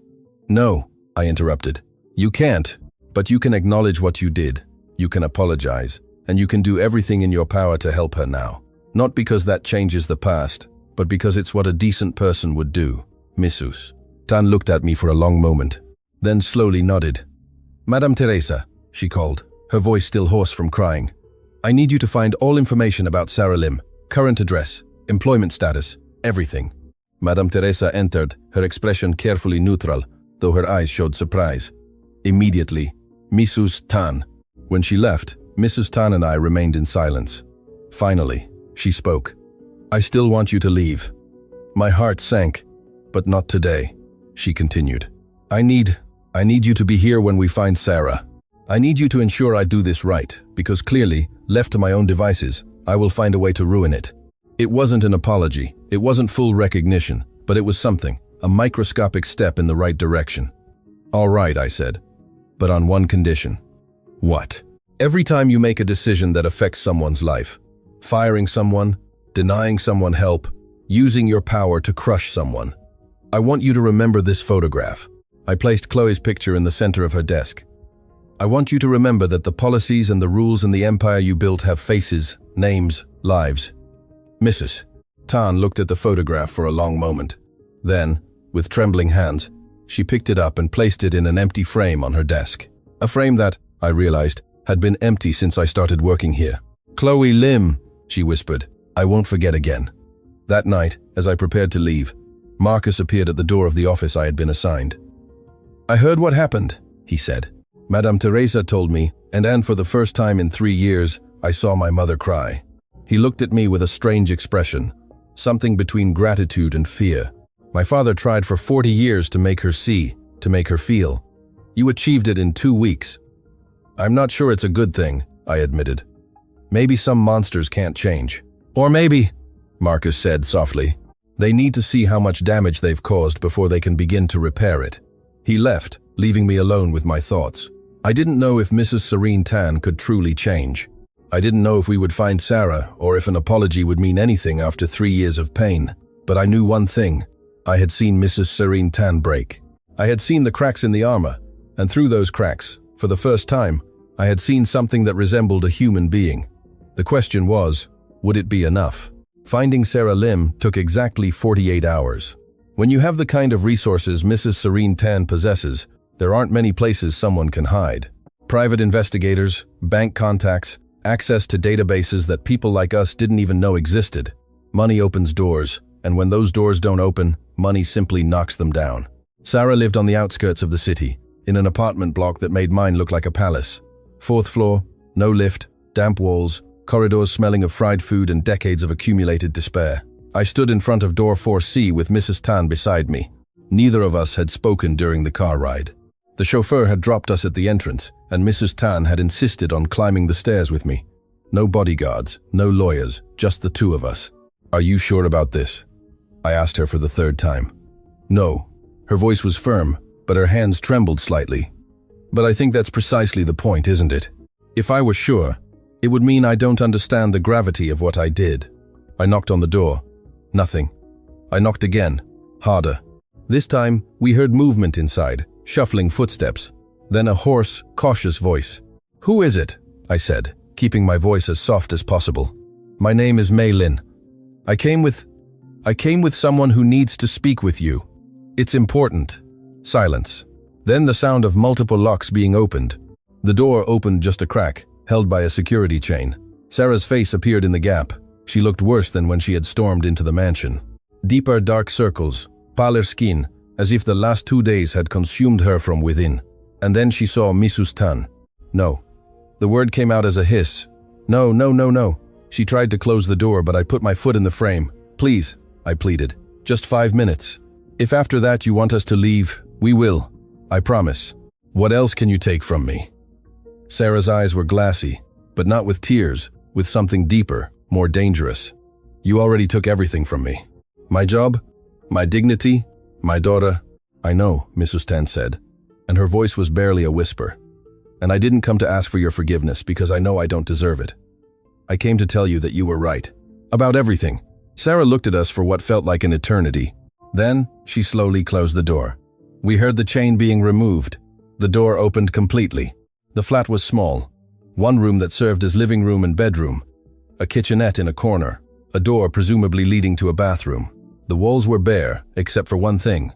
Speaker 1: No, I interrupted. You can't, but you can acknowledge what you did. You can apologize, and you can do everything in your power to help her now. Not because that changes the past, but because it's what a decent person would do. Mrs. Tan looked at me for a long moment, then slowly nodded. Madame Teresa, she called, her voice still hoarse from crying. I need you to find all information about Sarah Lim, current address, employment status, everything. Madame Teresa entered, her expression carefully neutral, though her eyes showed surprise. Immediately, Mrs. Tan. When she left, Mrs. Tan and I remained in silence. Finally, she spoke. I still want you to leave. My heart sank, but not today, she continued. I need you to be here when we find Sarah. I need you to ensure I do this right, because clearly, left to my own devices, I will find a way to ruin it. It wasn't an apology, it wasn't full recognition, but it was something, a microscopic step in the right direction. All right, I said, but on one condition. What? Every time you make a decision that affects someone's life, firing someone, denying someone help, using your power to crush someone, I want you to remember this photograph. I placed Chloe's picture in the center of her desk. I want you to remember that the policies and the rules in the empire you built have faces, names, lives. Mrs. Tan looked at the photograph for a long moment. Then, with trembling hands, she picked it up and placed it in an empty frame on her desk. A frame that, I realized, had been empty since I started working here. Chloe Lim, she whispered, I won't forget again. That night, as I prepared to leave, Marcus appeared at the door of the office I had been assigned. I heard what happened, he said. Madame Teresa told me, and for the first time in 3 years, I saw my mother cry. He looked at me with a strange expression, something between gratitude and fear. My father tried for 40 years to make her see, to make her feel. You achieved it in 2 weeks. I'm not sure it's a good thing, I admitted. Maybe some monsters can't change. Or maybe, Marcus said softly, they need to see how much damage they've caused before they can begin to repair it. He left, leaving me alone with my thoughts. I didn't know if Mrs. Serene Tan could truly change. I didn't know if we would find Sarah or if an apology would mean anything after 3 years of pain. But I knew one thing. I had seen Mrs. Serene Tan break. I had seen the cracks in the armor, and through those cracks, for the first time, I had seen something that resembled a human being. The question was, would it be enough? Finding Sarah Lim took exactly 48 hours. When you have the kind of resources Mrs. Serene Tan possesses, there aren't many places someone can hide. Private investigators, bank contacts, access to databases that people like us didn't even know existed. Money opens doors, and when those doors don't open, money simply knocks them down. Sarah lived on the outskirts of the city, in an apartment block that made mine look like a palace. 4th floor, no lift, damp walls, corridors smelling of fried food and decades of accumulated despair. I stood in front of door 4C with Mrs. Tan beside me. Neither of us had spoken during the car ride. The chauffeur had dropped us at the entrance, and Mrs. Tan had insisted on climbing the stairs with me. No bodyguards, no lawyers, just the 2 of us. Are you sure about this? I asked her for the 3rd time. No. Her voice was firm, but her hands trembled slightly. But I think that's precisely the point, isn't it? If I were sure, it would mean I don't understand the gravity of what I did. I knocked on the door. Nothing. I knocked again, harder. This time, we heard movement inside, shuffling footsteps. Then a hoarse, cautious voice. Who is it? I said, keeping my voice as soft as possible. My name is Mei Lin. I came with someone who needs to speak with you. It's important. Silence. Then the sound of multiple locks being opened. The door opened just a crack, held by a security chain. Sarah's face appeared in the gap. She looked worse than when she had stormed into the mansion. Deeper dark circles, paler skin, as if the last 2 days had consumed her from within. And then she saw Mrs. Tan. No. The word came out as a hiss. No, no, no, no. She tried to close the door, but I put my foot in the frame. Please, I pleaded. Just 5 minutes. If after that you want us to leave, we will. I promise. What else can you take from me? Sarah's eyes were glassy, but not with tears, with something deeper, more dangerous. You already took everything from me. My job, my dignity, my daughter. I know, Mrs. Tan said. and her voice was barely a whisper. "And I didn't come to ask for your forgiveness because I know I don't deserve it. I came to tell you that you were right. About everything." Sarah looked at us for what felt like an eternity. Then, she slowly closed the door. We heard the chain being removed. The door opened completely. The flat was small. One room that served as living room and bedroom. A kitchenette in a corner. A door presumably leading to a bathroom. The walls were bare, except for one thing.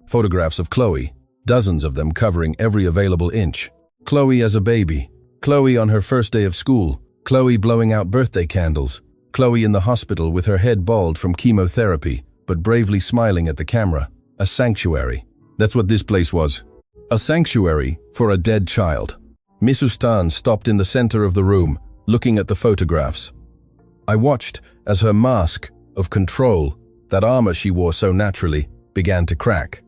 Speaker 1: Photographs of Chloe. Dozens of them covering every available inch. Chloe as a baby. Chloe on her first day of school. Chloe blowing out birthday candles. Chloe in the hospital with her head bald from chemotherapy, but bravely smiling at the camera. A sanctuary. That's what this place was. A sanctuary for a dead child. Mrs. Tan stopped in the center of the room, looking at the photographs. I watched as her mask of control, that armor she wore so naturally, began to crack.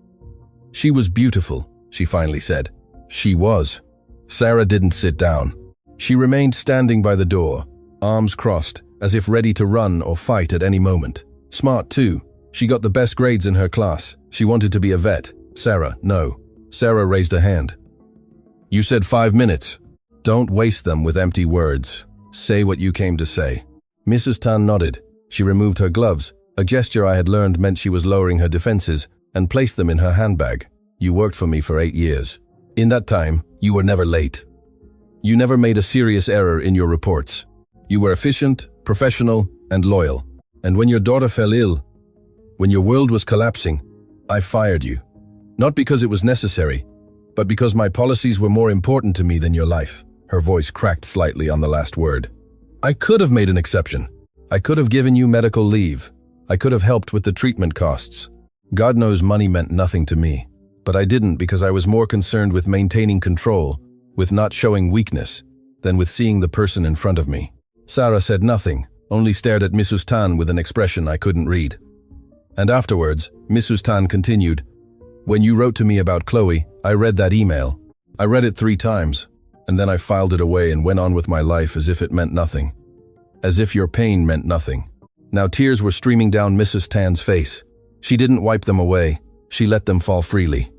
Speaker 1: "She was beautiful," she finally said. She was. Sarah didn't sit down. She remained standing by the door, arms crossed, as if ready to run or fight at any moment. Smart too. She got the best grades in her class. She wanted to be a vet. Sarah, no. Sarah raised a hand. "You said 5 minutes. Don't waste them with empty words. Say what you came to say." Mrs. Tan nodded. She removed her gloves, a gesture I had learned meant she was lowering her defenses, and placed them in her handbag. "You worked for me for 8 years. In that time, you were never late. You never made a serious error in your reports. You were efficient, professional, and loyal. And when your daughter fell ill, when your world was collapsing, I fired you. Not because it was necessary, but because my policies were more important to me than your life." Her voice cracked slightly on the last word. "I could have made an exception. I could have given you medical leave. I could have helped with the treatment costs. God knows money meant nothing to me. But I didn't because I was more concerned with maintaining control, with not showing weakness, than with seeing the person in front of me." Sarah said nothing, only stared at Mrs. Tan with an expression I couldn't read. And afterwards, Mrs. Tan continued, "When you wrote to me about Chloe, I read that email. I read it 3 times, and then I filed it away and went on with my life as if it meant nothing. As if your pain meant nothing." Now tears were streaming down Mrs. Tan's face. She didn't wipe them away. She let them fall freely.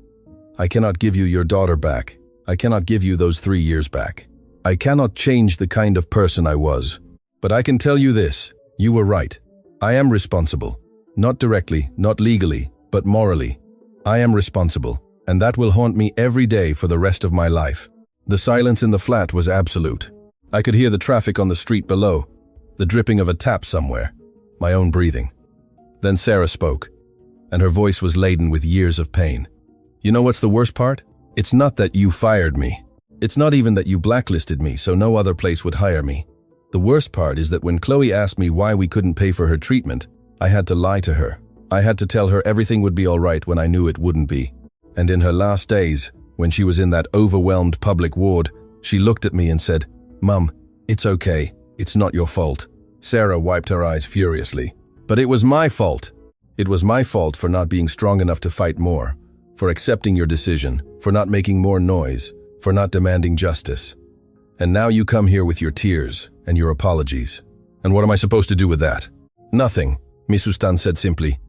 Speaker 1: "I cannot give you your daughter back. I cannot give you those 3 years back. I cannot change the kind of person I was. But I can tell you this, you were right. I am responsible. Not directly, not legally, but morally. I am responsible, and that will haunt me every day for the rest of my life." The silence in the flat was absolute. I could hear the traffic on the street below, the dripping of a tap somewhere, my own breathing. Then Sarah spoke, and her voice was laden with years of pain. "You know what's the worst part? It's not that you fired me. It's not even that you blacklisted me so no other place would hire me. The worst part is that when Chloe asked me why we couldn't pay for her treatment, I had to lie to her. I had to tell her everything would be all right when I knew it wouldn't be. And in her last days, when she was in that overwhelmed public ward, she looked at me and said, 'Mum, it's okay. It's not your fault.'" Sarah wiped her eyes furiously. "But it was my fault. It was my fault for not being strong enough to fight more, for accepting your decision, for not making more noise, for not demanding justice. And now you come here with your tears and your apologies. And what am I supposed to do with that?" "Nothing," Mrs. Tan said simply.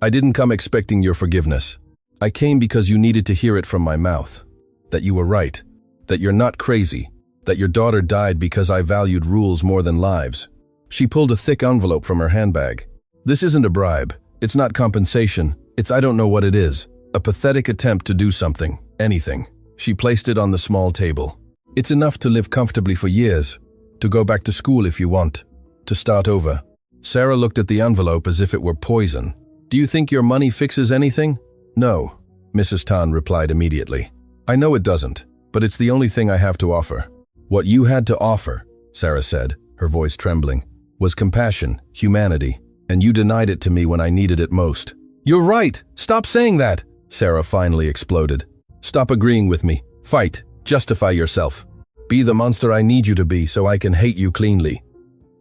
Speaker 1: "I didn't come expecting your forgiveness. I came because you needed to hear it from my mouth. That you were right. That you're not crazy. That your daughter died because I valued rules more than lives." She pulled a thick envelope from her handbag. "This isn't a bribe. It's not compensation. It's I don't know what it is. A pathetic attempt to do something. Anything." She placed it on the small table. "It's enough to live comfortably for years. To go back to school if you want. To start over." Sarah looked at the envelope as if it were poison. "Do you think your money fixes anything?" "No," Mrs. Tan replied immediately. "I know it doesn't, but it's the only thing I have to offer." "What you had to offer," Sarah said, her voice trembling, "was compassion, humanity, and you denied it to me when I needed it most." "You're right! Stop saying that!" Sarah finally exploded. "Stop agreeing with me. Fight. Justify yourself. Be the monster I need you to be so I can hate you cleanly."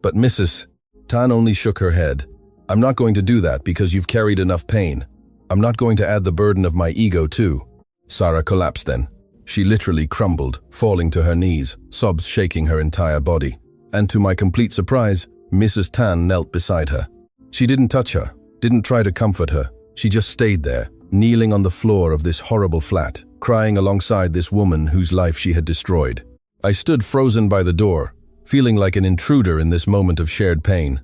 Speaker 1: But Mrs. Tan only shook her head. "I'm not going to do that because you've carried enough pain. I'm not going to add the burden of my ego too." Sarah collapsed then. She literally crumbled, falling to her knees, sobs shaking her entire body. And to my complete surprise, Mrs. Tan knelt beside her. She didn't touch her, didn't try to comfort her. She just stayed there, kneeling on the floor of this horrible flat, crying alongside this woman whose life she had destroyed. I stood frozen by the door, feeling like an intruder in this moment of shared pain.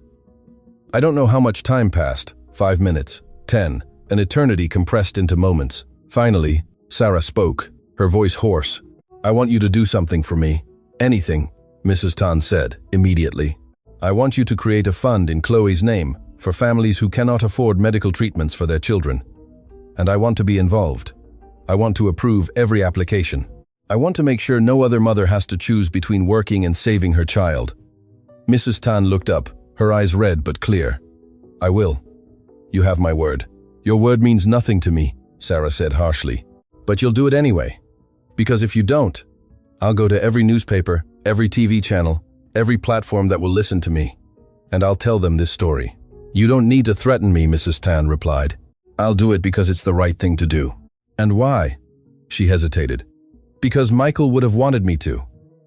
Speaker 1: I don't know how much time passed, 5 minutes, 10, an eternity compressed into moments. Finally, Sarah spoke, her voice hoarse. "I want you to do something for me. Anything," Mrs. Tan said, immediately. "I want you to create a fund in Chloe's name for families who cannot afford medical treatments for their children. And I want to be involved. I want to approve every application. I want to make sure no other mother has to choose between working and saving her child." Mrs. Tan looked up, her eyes red but clear. "I will. You have my word." "Your word means nothing to me," Sarah said harshly. "But you'll do it anyway. Because if you don't, I'll go to every newspaper, every TV channel, every platform that will listen to me, and I'll tell them this story." "You don't need to threaten me," Mrs. Tan replied. "I'll do it because it's the right thing to do." "And why?" She hesitated. "Because Michael would have wanted me to.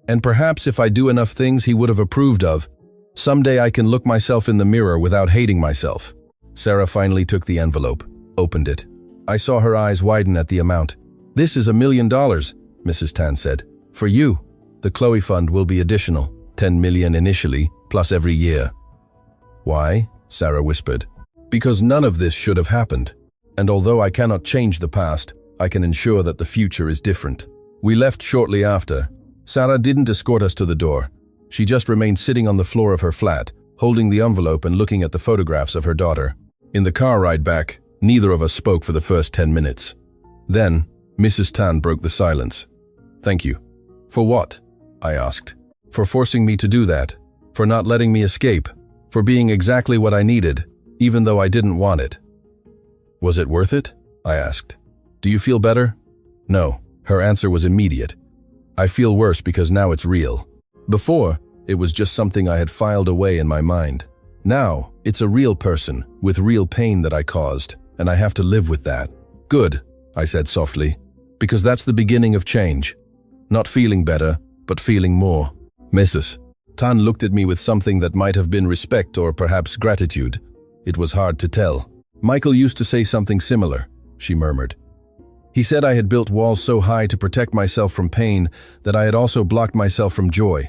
Speaker 1: And perhaps if I do enough things he would have approved of, someday I can look myself in the mirror without hating myself." Sarah finally took the envelope, opened it. I saw her eyes widen at the amount. "This is $1 million, Mrs. Tan said. "For you. The Chloe Fund will be additional, 10 million initially, plus every year." "Why?" Sarah whispered. "Because none of this should have happened. And although I cannot change the past, I can ensure that the future is different." We left shortly after. Sarah didn't escort us to the door. She just remained sitting on the floor of her flat, holding the envelope and looking at the photographs of her daughter. In the car ride back, neither of us spoke for the first 10 minutes. Then, Mrs. Tan broke the silence. "Thank you." "For what?" I asked. "For forcing me to do that. For not letting me escape. For being exactly what I needed, even though I didn't want it." "Was it worth it?" I asked. "Do you feel better?" "No." Her answer was immediate. "I feel worse because now it's real. Before, it was just something I had filed away in my mind. Now, it's a real person, with real pain that I caused, and I have to live with that." "Good," I said softly, "because that's the beginning of change. Not feeling better, but feeling more." Mrs. Tan looked at me with something that might have been respect or perhaps gratitude. It was hard to tell. "Michael used to say something similar," she murmured. "He said I had built walls so high to protect myself from pain that I had also blocked myself from joy,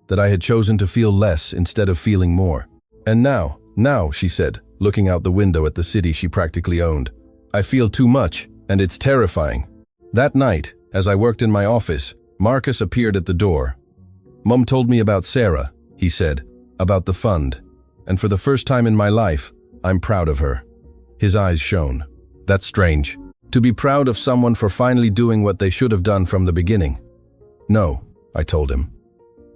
Speaker 1: that I had chosen to feel less instead of feeling more. And now, she said, looking out the window at the city she practically owned, "I feel too much, and it's terrifying." That night, as I worked in my office, Marcus appeared at the door. "Mom told me about Sarah," he said, "about the fund, and for the first time in my life, I'm proud of her." His eyes shone. "That's strange. To be proud of someone for finally doing what they should have done from the beginning." "No," I told him.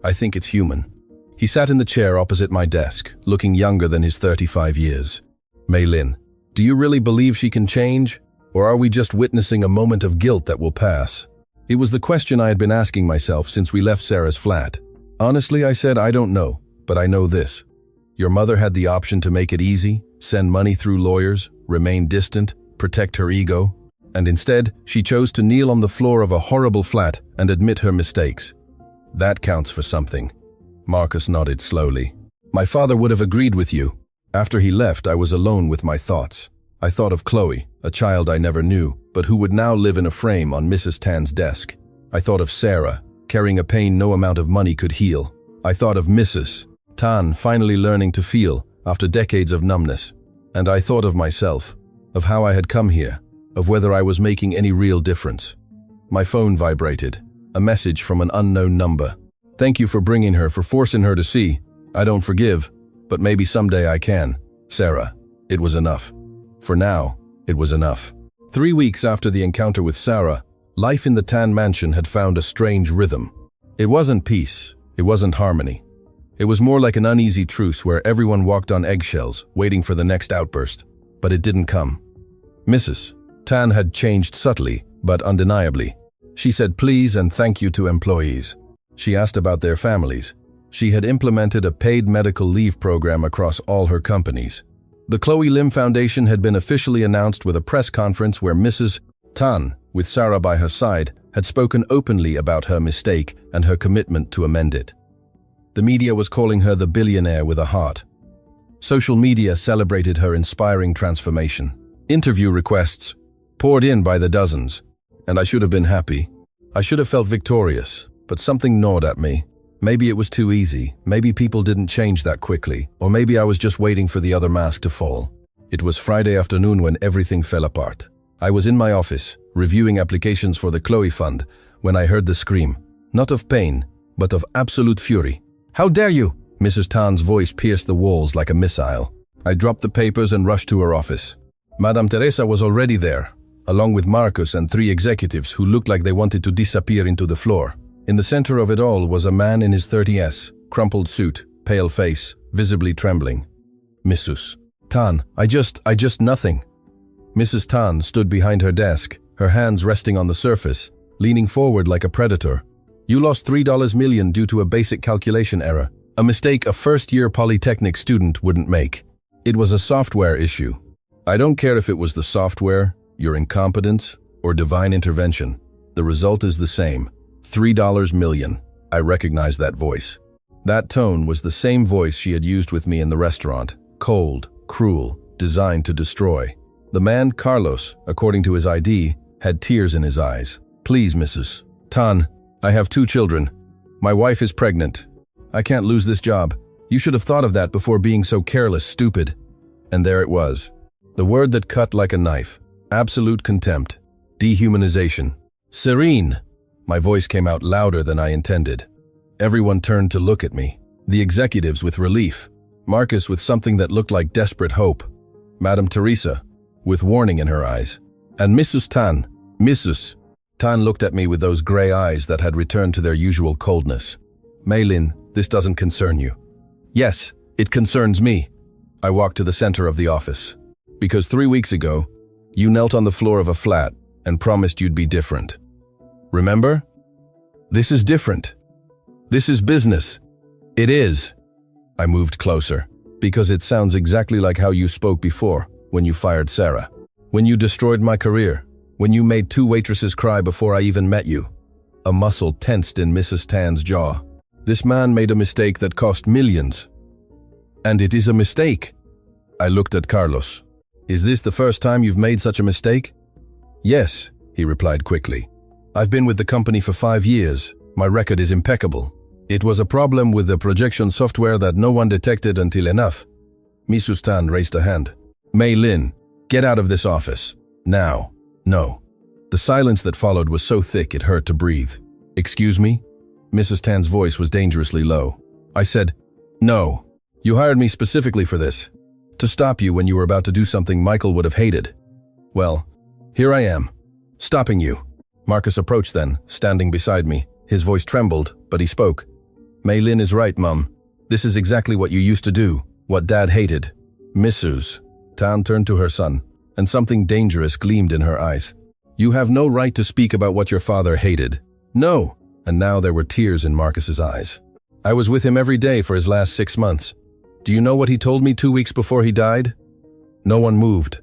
Speaker 1: "I think it's human." He sat in the chair opposite my desk, looking younger than his 35 years. "Mei-Lin, do you really believe she can change? Or are we just witnessing a moment of guilt that will pass?" It was the question I had been asking myself since we left Sarah's flat. "Honestly," I said, "I don't know, but I know this. Your mother had the option to make it easy, send money through lawyers, remain distant, protect her ego, and instead, she chose to kneel on the floor of a horrible flat and admit her mistakes. That counts for something." Marcus nodded slowly. "My father would have agreed with you. After he left, I was alone with my thoughts. I thought of Chloe, a child I never knew, but who would now live in a frame on Mrs. Tan's desk. I thought of Sarah, carrying a pain no amount of money could heal. I thought of Mrs. Tan finally learning to feel after decades of numbness. And I thought of myself, of how I had come here, of whether I was making any real difference." My phone vibrated, a message from an unknown number. "Thank you for bringing her, for forcing her to see. I don't forgive, but maybe someday I can. Sarah." It was enough. For now, it was enough. 3 weeks after the encounter with Sarah, life in the Tan mansion had found a strange rhythm. It wasn't peace, it wasn't harmony. It was more like an uneasy truce where everyone walked on eggshells, waiting for the next outburst. But it didn't come. Mrs. Tan had changed subtly, but undeniably. She said please and thank you to employees. She asked about their families. She had implemented a paid medical leave program across all her companies. The Chloe Lim Foundation had been officially announced with a press conference where Mrs. Tan, with Sarah by her side, had spoken openly about her mistake and her commitment to amend it. The media was calling her the billionaire with a heart. Social media celebrated her inspiring transformation. Interview requests poured in by the dozens. And I should have been happy. I should have felt victorious, but something gnawed at me. Maybe it was too easy, maybe people didn't change that quickly, or maybe I was just waiting for the other mask to fall. It was Friday afternoon when everything fell apart. I was in my office, reviewing applications for the Chloe Fund, when I heard the scream, not of pain, but of absolute fury. "How dare you!" Mrs. Tan's voice pierced the walls like a missile. I dropped the papers and rushed to her office. Madame Teresa was already there, along with Marcus and 3 executives who looked like they wanted to disappear into the floor. In the center of it all was a man in his 30s, crumpled suit, pale face, visibly trembling. "Mrs. Tan, I just nothing." Mrs. Tan stood behind her desk, her hands resting on the surface, leaning forward like a predator. "You lost $3 million due to a basic calculation error, a mistake a first-year Polytechnic student wouldn't make. It was a software issue. I don't care if it was the software, your incompetence, or divine intervention. The result is the same. $3 million. I recognized that voice. That tone was the same voice she had used with me in the restaurant. Cold, cruel, designed to destroy. The man, Carlos, according to his ID, had tears in his eyes. "Please, Mrs. Tan, I have 2 children. My wife is pregnant. I can't lose this job. You should have thought of that before being so careless, stupid." And there it was. The word that cut like a knife. Absolute contempt. Dehumanization. "Serene!" My voice came out louder than I intended. Everyone turned to look at me. The executives with relief. Marcus with something that looked like desperate hope. Madame Teresa with warning in her eyes. And Mrs. Tan. Mrs. Tan looked at me with those gray eyes that had returned to their usual coldness. "Maylin, this doesn't concern you." "Yes, it concerns me." I walked to the center of the office. "Because 3 weeks ago, you knelt on the floor of a flat and promised you'd be different. Remember? This is different. This is business. It is." I moved closer, because it sounds exactly like how you spoke before, when you fired Sarah. When you destroyed my career. When you made 2 waitresses cry before I even met you. A muscle tensed in Mrs. Tan's jaw. This man made a mistake that cost millions. And it is a mistake. I looked at Carlos. "Is this the first time you've made such a mistake?" "Yes," he replied quickly. "I've been with the company for 5 years. My record is impeccable. It was a problem with the projection software that no one detected until enough." Mrs. Tan raised a hand. "Mei Lin, get out of this office. Now." "No." The silence that followed was so thick it hurt to breathe. "Excuse me?" Mrs. Tan's voice was dangerously low. I said, "No. You hired me specifically for this. To stop you when you were about to do something Michael would have hated. Well, here I am. Stopping you." Marcus approached then, standing beside me. His voice trembled, but he spoke. "Mei Lin is right, Mum. This is exactly what you used to do, what Dad hated." Mrs. Tan turned to her son, and something dangerous gleamed in her eyes. "You have no right to speak about what your father hated." "No." And now there were tears in Marcus's eyes. "I was with him every day for his last 6 months. Do you know what he told me 2 weeks before he died?" No one moved.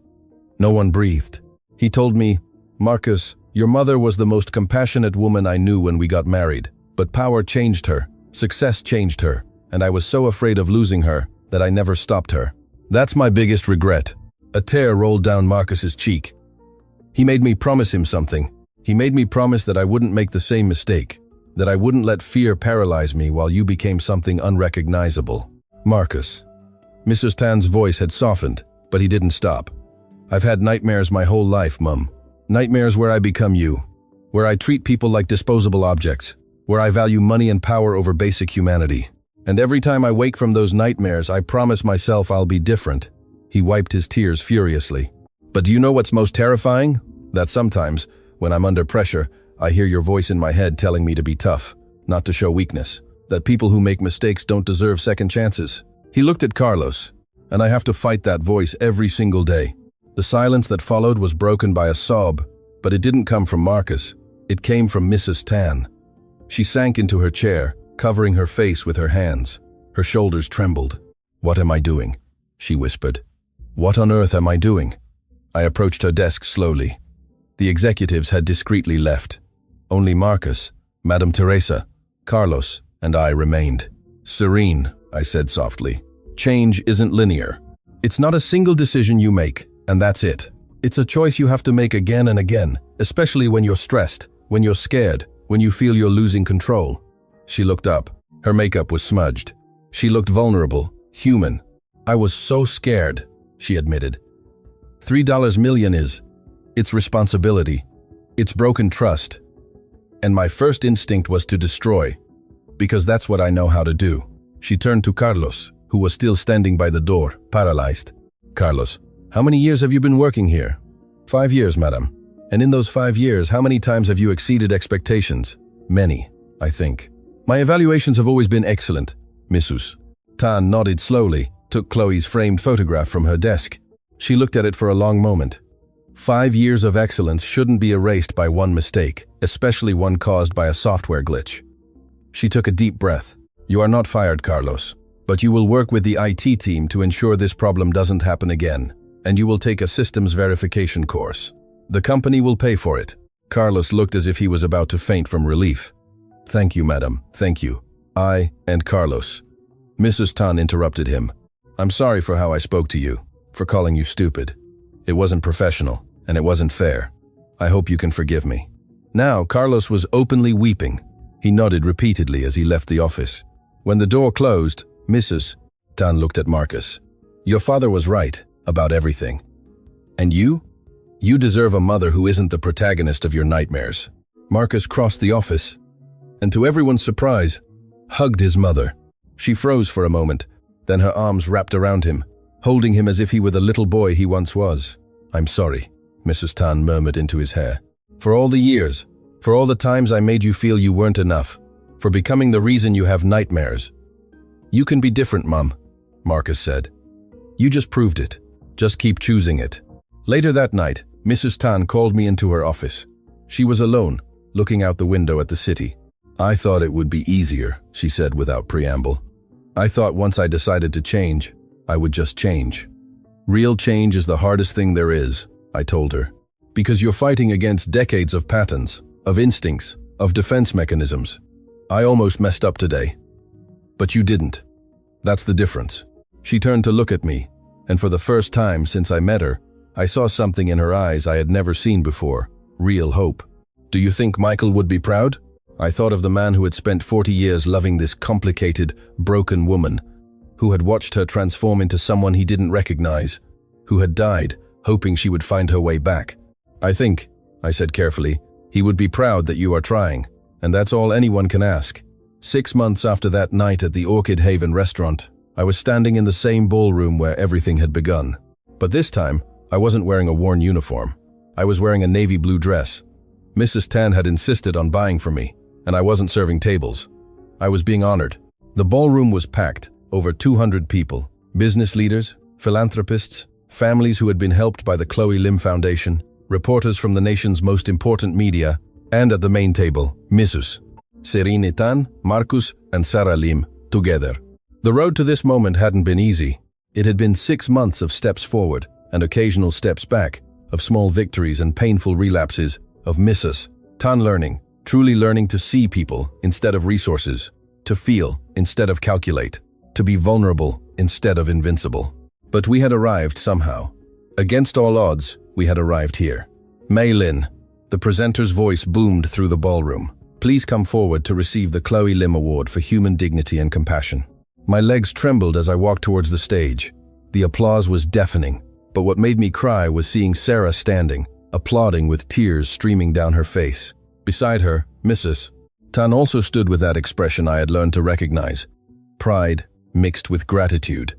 Speaker 1: No one breathed. He told me, "Marcus, your mother was the most compassionate woman I knew when we got married. But power changed her, success changed her, and I was so afraid of losing her that I never stopped her. That's my biggest regret." A tear rolled down Marcus's cheek. "He made me promise him something. He made me promise that I wouldn't make the same mistake, that I wouldn't let fear paralyze me while you became something unrecognizable." "Marcus." Mrs. Tan's voice had softened, but he didn't stop. "I've had nightmares my whole life, Mum. Nightmares where I become you, where I treat people like disposable objects, where I value money and power over basic humanity. And every time I wake from those nightmares, I promise myself I'll be different." He wiped his tears furiously. "But do you know what's most terrifying? That sometimes, when I'm under pressure, I hear your voice in my head telling me to be tough, not to show weakness, that people who make mistakes don't deserve second chances." He looked at Carlos, and I have to fight that voice every single day. The silence that followed was broken by a sob, but it didn't come from Marcus. It came from Mrs. Tan. She sank into her chair, covering her face with her hands. Her shoulders trembled. "What am I doing?" she whispered. "What on earth am I doing?" I approached her desk slowly. The executives had discreetly left. Only Marcus, Madame Teresa, Carlos, and I remained. "Serene," I said softly. "Change isn't linear. It's not a single decision you make, and that's it. It's a choice you have to make again and again, especially when you're stressed, when you're scared, when you feel you're losing control. She looked up. Her makeup was smudged. She looked vulnerable, human. I was so scared, she admitted. $3 million is. It's responsibility. It's broken trust. And my first instinct was to destroy, because that's what I know how to do. She turned to Carlos, who was still standing by the door, paralyzed. Carlos, how many years have you been working here? 5 years, madam. And in those 5 years, how many times have you exceeded expectations? Many, I think. My evaluations have always been excellent, Mrs. Tan nodded slowly, took Chloe's framed photograph from her desk. She looked at it for a long moment. 5 years of excellence shouldn't be erased by one mistake, especially one caused by a software glitch. She took a deep breath. You are not fired, Carlos, but you will work with the IT team to ensure this problem doesn't happen again, and you will take a systems verification course. The company will pay for it. Carlos looked as if he was about to faint from relief. Thank you, madam, thank you. I and Carlos. Mrs. Tan interrupted him. I'm sorry for how I spoke to you, for calling you stupid. It wasn't professional, and it wasn't fair. I hope you can forgive me. Now, Carlos was openly weeping. He nodded repeatedly as he left the office. When the door closed, Mrs. Tan looked at Marcus. Your father was right about everything. And you? You deserve a mother who isn't the protagonist of your nightmares. Marcus crossed the office, and to everyone's surprise, hugged his mother. She froze for a moment, then her arms wrapped around him, holding him as if he were the little boy he once was. I'm sorry, Mrs. Tan murmured into his hair. For all the years, for all the times I made you feel you weren't enough, for becoming the reason you have nightmares. You can be different, Mom, Marcus said. You just proved it. Just keep choosing it. Later that night, Mrs. Tan called me into her office. She was alone, looking out the window at the city. I thought it would be easier, she said without preamble. I thought once I decided to change, I would just change. Real change is the hardest thing there is, I told her. Because you're fighting against decades of patterns, of instincts, of defense mechanisms. I almost messed up today. But you didn't. That's the difference. She turned to look at me, and for the first time since I met her, I saw something in her eyes I had never seen before, real hope. Do you think Michael would be proud? I thought of the man who had spent 40 years loving this complicated, broken woman, who had watched her transform into someone he didn't recognize, who had died, hoping she would find her way back. I think, I said carefully, he would be proud that you are trying, and that's all anyone can ask. 6 months after that night at the Orchid Haven restaurant, I was standing in the same ballroom where everything had begun. But this time, I wasn't wearing a worn uniform. I was wearing a navy blue dress. Mrs. Tan had insisted on buying for me, and I wasn't serving tables. I was being honored. The ballroom was packed, over 200 people, business leaders, philanthropists, families who had been helped by the Chloe Lim Foundation, reporters from the nation's most important media, and at the main table, Mrs. Serene Tan, Marcus, and Sarah Lim, together. The road to this moment hadn't been easy. It had been 6 months of steps forward and occasional steps back, of small victories and painful relapses, of Mrs. Tan learning, truly learning to see people instead of resources, to feel instead of calculate, to be vulnerable instead of invincible. But we had arrived somehow. Against all odds, we had arrived here. Mei Lin, the presenter's voice boomed through the ballroom. Please come forward to receive the Chloe Lim Award for Human Dignity and Compassion. My legs trembled as I walked towards the stage. The applause was deafening, but what made me cry was seeing Sarah standing, applauding with tears streaming down her face. Beside her, Mrs. Tan also stood with that expression I had learned to recognize, pride mixed with gratitude.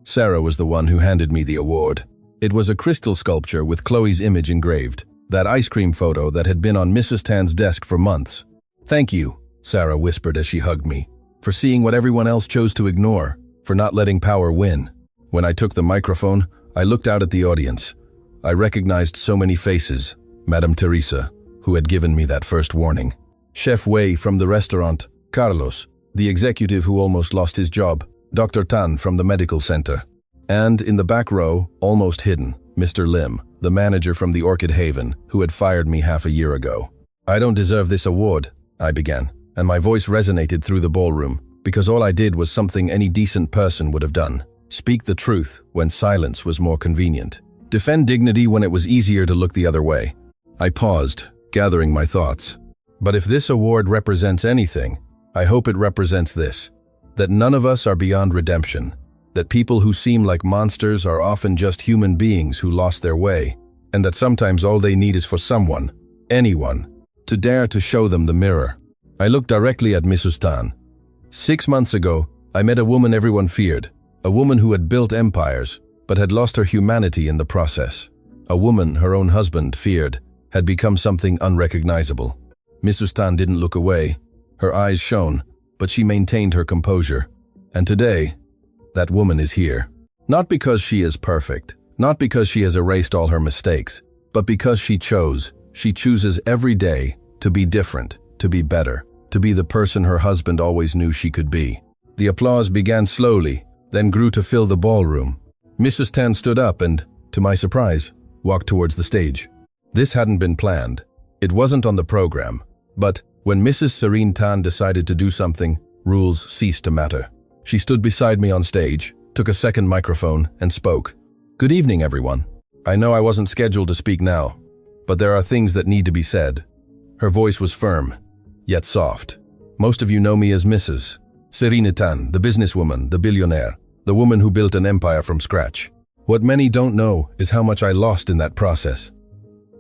Speaker 1: Sarah was the one who handed me the award. It was a crystal sculpture with Chloe's image engraved, that ice cream photo that had been on Mrs. Tan's desk for months. Thank you, Sarah whispered as she hugged me, for seeing what everyone else chose to ignore, for not letting power win. When I took the microphone, I looked out at the audience. I recognized so many faces. Madame Teresa, who had given me that first warning. Chef Wei from the restaurant, Carlos, the executive who almost lost his job, Dr. Tan from the medical center. And in the back row, almost hidden, Mr. Lim, the manager from the Orchid Haven, who had fired me half a year ago. I don't deserve this award, I began, and my voice resonated through the ballroom, because all I did was something any decent person would have done. Speak the truth when silence was more convenient. Defend dignity when it was easier to look the other way. I paused, gathering my thoughts. But if this award represents anything, I hope it represents this: that none of us are beyond redemption, that people who seem like monsters are often just human beings who lost their way, and that sometimes all they need is for someone, anyone, to dare to show them the mirror. I looked directly at Mrs. Tan. 6 months ago, I met a woman everyone feared, a woman who had built empires, but had lost her humanity in the process. A woman her own husband feared had become something unrecognizable. Mrs. Tan didn't look away. Her eyes shone, but she maintained her composure. And today, that woman is here. Not because she is perfect, not because she has erased all her mistakes, but because she chooses every day to be different, to be better, to be the person her husband always knew she could be. The applause began slowly, then grew to fill the ballroom. Mrs. Tan stood up and, to my surprise, walked towards the stage. This hadn't been planned. It wasn't on the program. But when Mrs. Serene Tan decided to do something, rules ceased to matter. She stood beside me on stage, took a second microphone, and spoke. "Good evening, everyone. I know I wasn't scheduled to speak now, but there are things that need to be said." Her voice was firm, yet soft. Most of you know me as Mrs. Serene Tan, the businesswoman, the billionaire, the woman who built an empire from scratch. What many don't know is how much I lost in that process.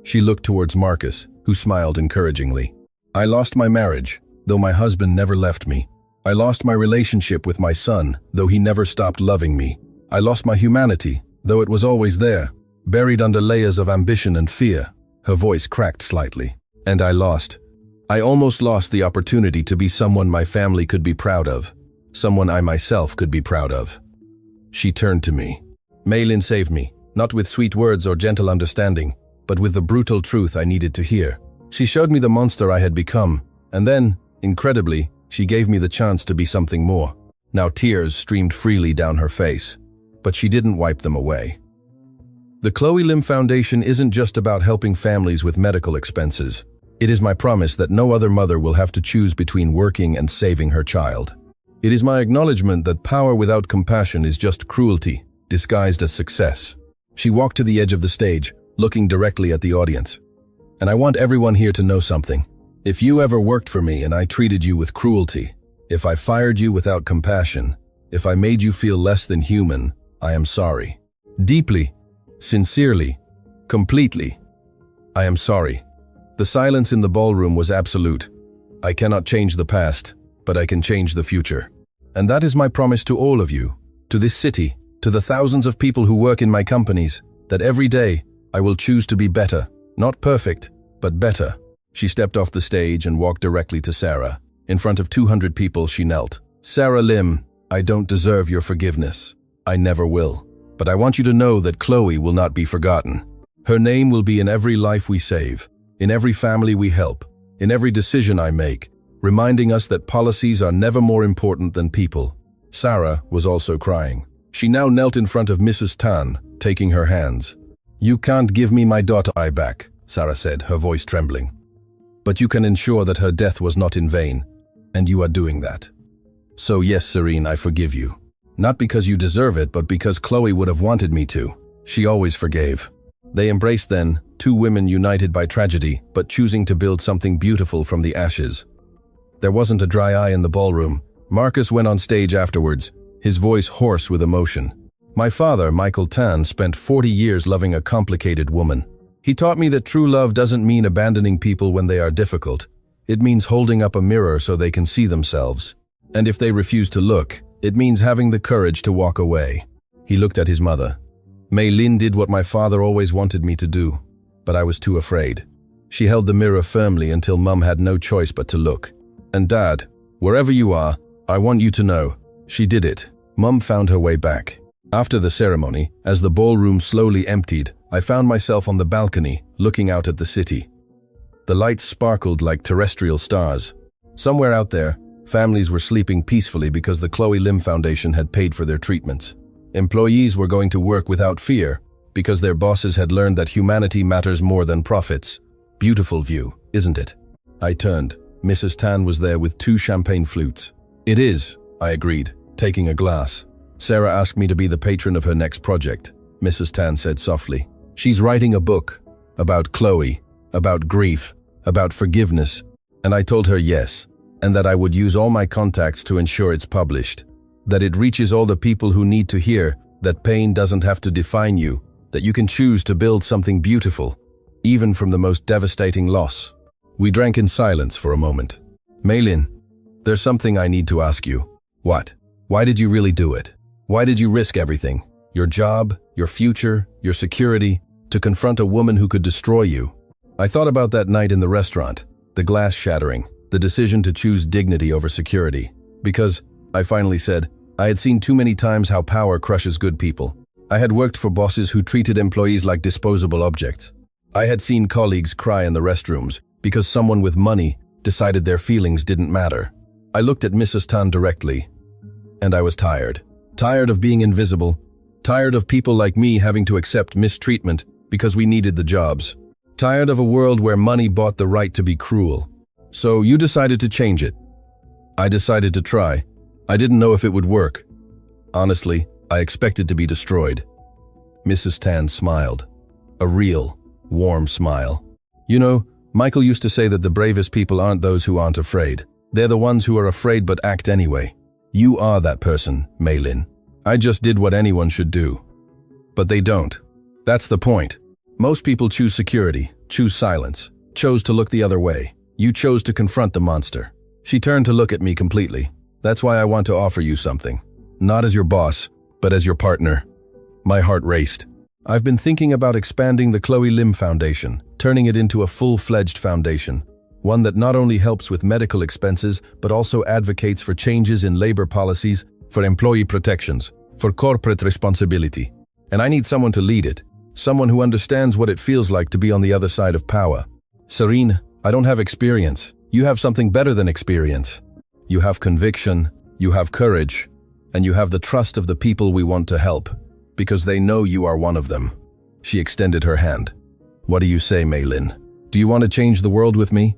Speaker 1: She looked towards Marcus, who smiled encouragingly. I lost my marriage, though my husband never left me. I lost my relationship with my son, though he never stopped loving me. I lost my humanity, though it was always there, buried under layers of ambition and fear. Her voice cracked slightly. And I almost lost the opportunity to be someone my family could be proud of, someone I myself could be proud of. She turned to me. Maylin saved me, not with sweet words or gentle understanding, but with the brutal truth I needed to hear. She showed me the monster I had become, and then, incredibly, she gave me the chance to be something more. Now tears streamed freely down her face, but she didn't wipe them away. The Chloe Lim Foundation isn't just about helping families with medical expenses. It is my promise that no other mother will have to choose between working and saving her child. It is my acknowledgement that power without compassion is just cruelty, disguised as success. She walked to the edge of the stage, looking directly at the audience. And I want everyone here to know something. If you ever worked for me and I treated you with cruelty, if I fired you without compassion, if I made you feel less than human, I am sorry. Deeply, sincerely, completely, I am sorry. The silence in the ballroom was absolute. I cannot change the past, but I can change the future. And that is my promise to all of you, to this city, to the thousands of people who work in my companies, that every day I will choose to be better, not perfect, but better. She stepped off the stage and walked directly to Sarah. In front of 200 people, she knelt. "Sarah Lim, I don't deserve your forgiveness. I never will. But I want you to know that Chloe will not be forgotten. Her name will be in every life we save, in every family we help, in every decision I make, reminding us that policies are never more important than people." Sarah was also crying. She now knelt in front of Mrs. Tan, taking her hands. "You can't give me my daughter back," Sarah said, her voice trembling. "But you can ensure that her death was not in vain, and you are doing that. So yes, Serene, I forgive you. Not because you deserve it, but because Chloe would have wanted me to. She always forgave." They embraced then, two women united by tragedy, but choosing to build something beautiful from the ashes. There wasn't a dry eye in the ballroom. Marcus went on stage afterwards, his voice hoarse with emotion. "My father, Michael Tan, spent 40 years loving a complicated woman. He taught me that true love doesn't mean abandoning people when they are difficult. It means holding up a mirror so they can see themselves. And if they refuse to look, it means having the courage to walk away." He looked at his mother. Mei Lin did what my father always wanted me to do, but I was too afraid. She held the mirror firmly until Mum had no choice but to look. "And Dad, wherever you are, I want you to know, she did it." Mum found her way back. After the ceremony, as the ballroom slowly emptied, I found myself on the balcony, looking out at the city. The lights sparkled like terrestrial stars. Somewhere out there, families were sleeping peacefully because the Chloe Lim Foundation had paid for their treatments. Employees were going to work without fear because their bosses had learned that humanity matters more than profits. Beautiful view, isn't it? I turned. Mrs. Tan was there with 2 champagne flutes. "It is," I agreed, taking a glass. "Sarah asked me to be the patron of her next project," Mrs. Tan said softly. She's writing a book about Chloe, about grief, about forgiveness, and I told her yes, and that I would use all my contacts to ensure it's published, that it reaches all the people who need to hear that pain doesn't have to define you, that you can choose to build something beautiful, even from the most devastating loss. We drank in silence for a moment. Maylin, there's something I need to ask you. What? Why did you really do it? Why did you risk everything? Your job, your future, your security, to confront a woman who could destroy you? I thought about that night in the restaurant, the glass shattering, the decision to choose dignity over security. Because, I finally said, I had seen too many times how power crushes good people. I had worked for bosses who treated employees like disposable objects. I had seen colleagues cry in the restrooms because someone with money decided their feelings didn't matter. I looked at Mrs. Tan directly, and I was tired. Tired of being invisible. Tired of people like me having to accept mistreatment because we needed the jobs. Tired of a world where money bought the right to be cruel. So you decided to change it. I decided to try. I didn't know if it would work. Honestly, I expected to be destroyed. Mrs. Tan smiled. A real, warm smile. You know, Michael used to say that the bravest people aren't those who aren't afraid. They're the ones who are afraid but act anyway. You are that person, Maylin. I just did what anyone should do. But they don't. That's the point. Most people choose security, choose silence, chose to look the other way. You chose to confront the monster. She turned to look at me completely. That's why I want to offer you something. Not as your boss, but as your partner. My heart raced. I've been thinking about expanding the Chloe Lim Foundation, turning it into a full-fledged foundation. One that not only helps with medical expenses, but also advocates for changes in labor policies, for employee protections, for corporate responsibility. And I need someone to lead it. Someone who understands what it feels like to be on the other side of power. Serene, I don't have experience. You have something better than experience. You have conviction, you have courage, and you have the trust of the people we want to help, because they know you are one of them. She extended her hand. What do you say, Maylin? Do you want to change the world with me?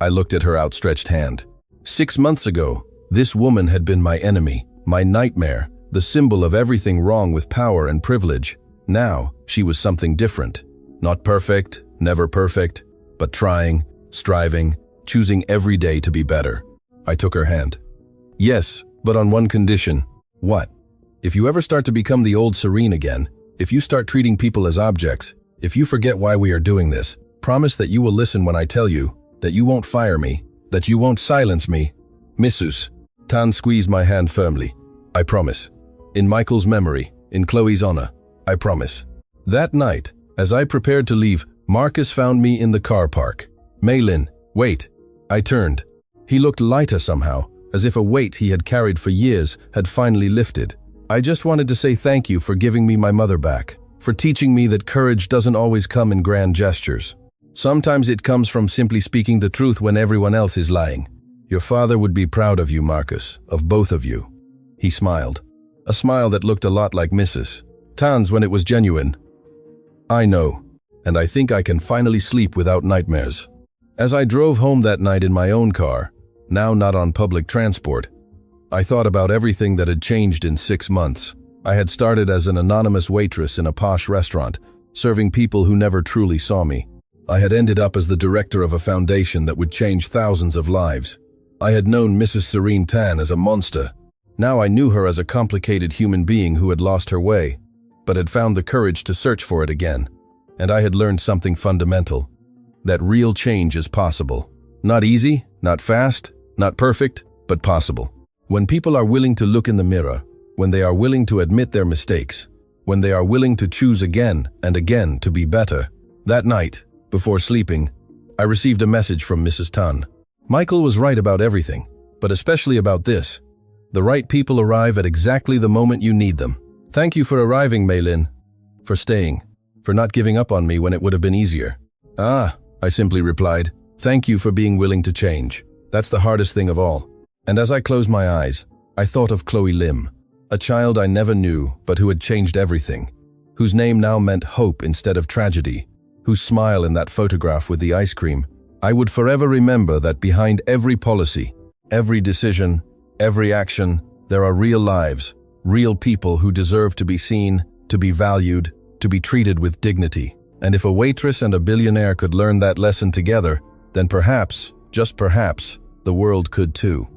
Speaker 1: I looked at her outstretched hand. 6 months ago, this woman had been my enemy, my nightmare, the symbol of everything wrong with power and privilege. Now, she was something different. Not perfect, never perfect, but trying, striving, choosing every day to be better. I took her hand. Yes, but on one condition. What? If you ever start to become the old Serene again, if you start treating people as objects, if you forget why we are doing this, promise that you will listen when I tell you, that you won't fire me, that you won't silence me. Mrs. Tan squeezed my hand firmly. I promise. In Michael's memory, in Chloe's honor, I promise. That night, as I prepared to leave, Marcus found me in the car park. Maylin, wait. I turned. He looked lighter somehow, as if a weight he had carried for years had finally lifted. I just wanted to say thank you for giving me my mother back, for teaching me that courage doesn't always come in grand gestures. Sometimes it comes from simply speaking the truth when everyone else is lying. Your father would be proud of you, Marcus, of both of you. He smiled. A smile that looked a lot like Mrs. Tan's when it was genuine. I know, and I think I can finally sleep without nightmares. As I drove home that night in my own car, now not on public transport, I thought about everything that had changed in 6 months. I had started as an anonymous waitress in a posh restaurant, serving people who never truly saw me. I had ended up as the director of a foundation that would change thousands of lives. I had known Mrs. Serene Tan as a monster. Now I knew her as a complicated human being who had lost her way, but had found the courage to search for it again. And I had learned something fundamental, that real change is possible. Not easy, not fast, not perfect, but possible. When people are willing to look in the mirror, when they are willing to admit their mistakes, when they are willing to choose again and again to be better. That night, before sleeping, I received a message from Mrs. Tan. Michael was right about everything, but especially about this. The right people arrive at exactly the moment you need them. Thank you for arriving, Maylin. For staying. For not giving up on me when it would have been easier. Ah, I simply replied. Thank you for being willing to change. That's the hardest thing of all. And as I closed my eyes, I thought of Chloe Lim, a child I never knew but who had changed everything, whose name now meant hope instead of tragedy, whose smile in that photograph with the ice cream. I would forever remember that behind every policy, every decision, every action, there are real lives, real people who deserve to be seen, to be valued, to be treated with dignity. And if a waitress and a billionaire could learn that lesson together, then perhaps, just perhaps, the world could too.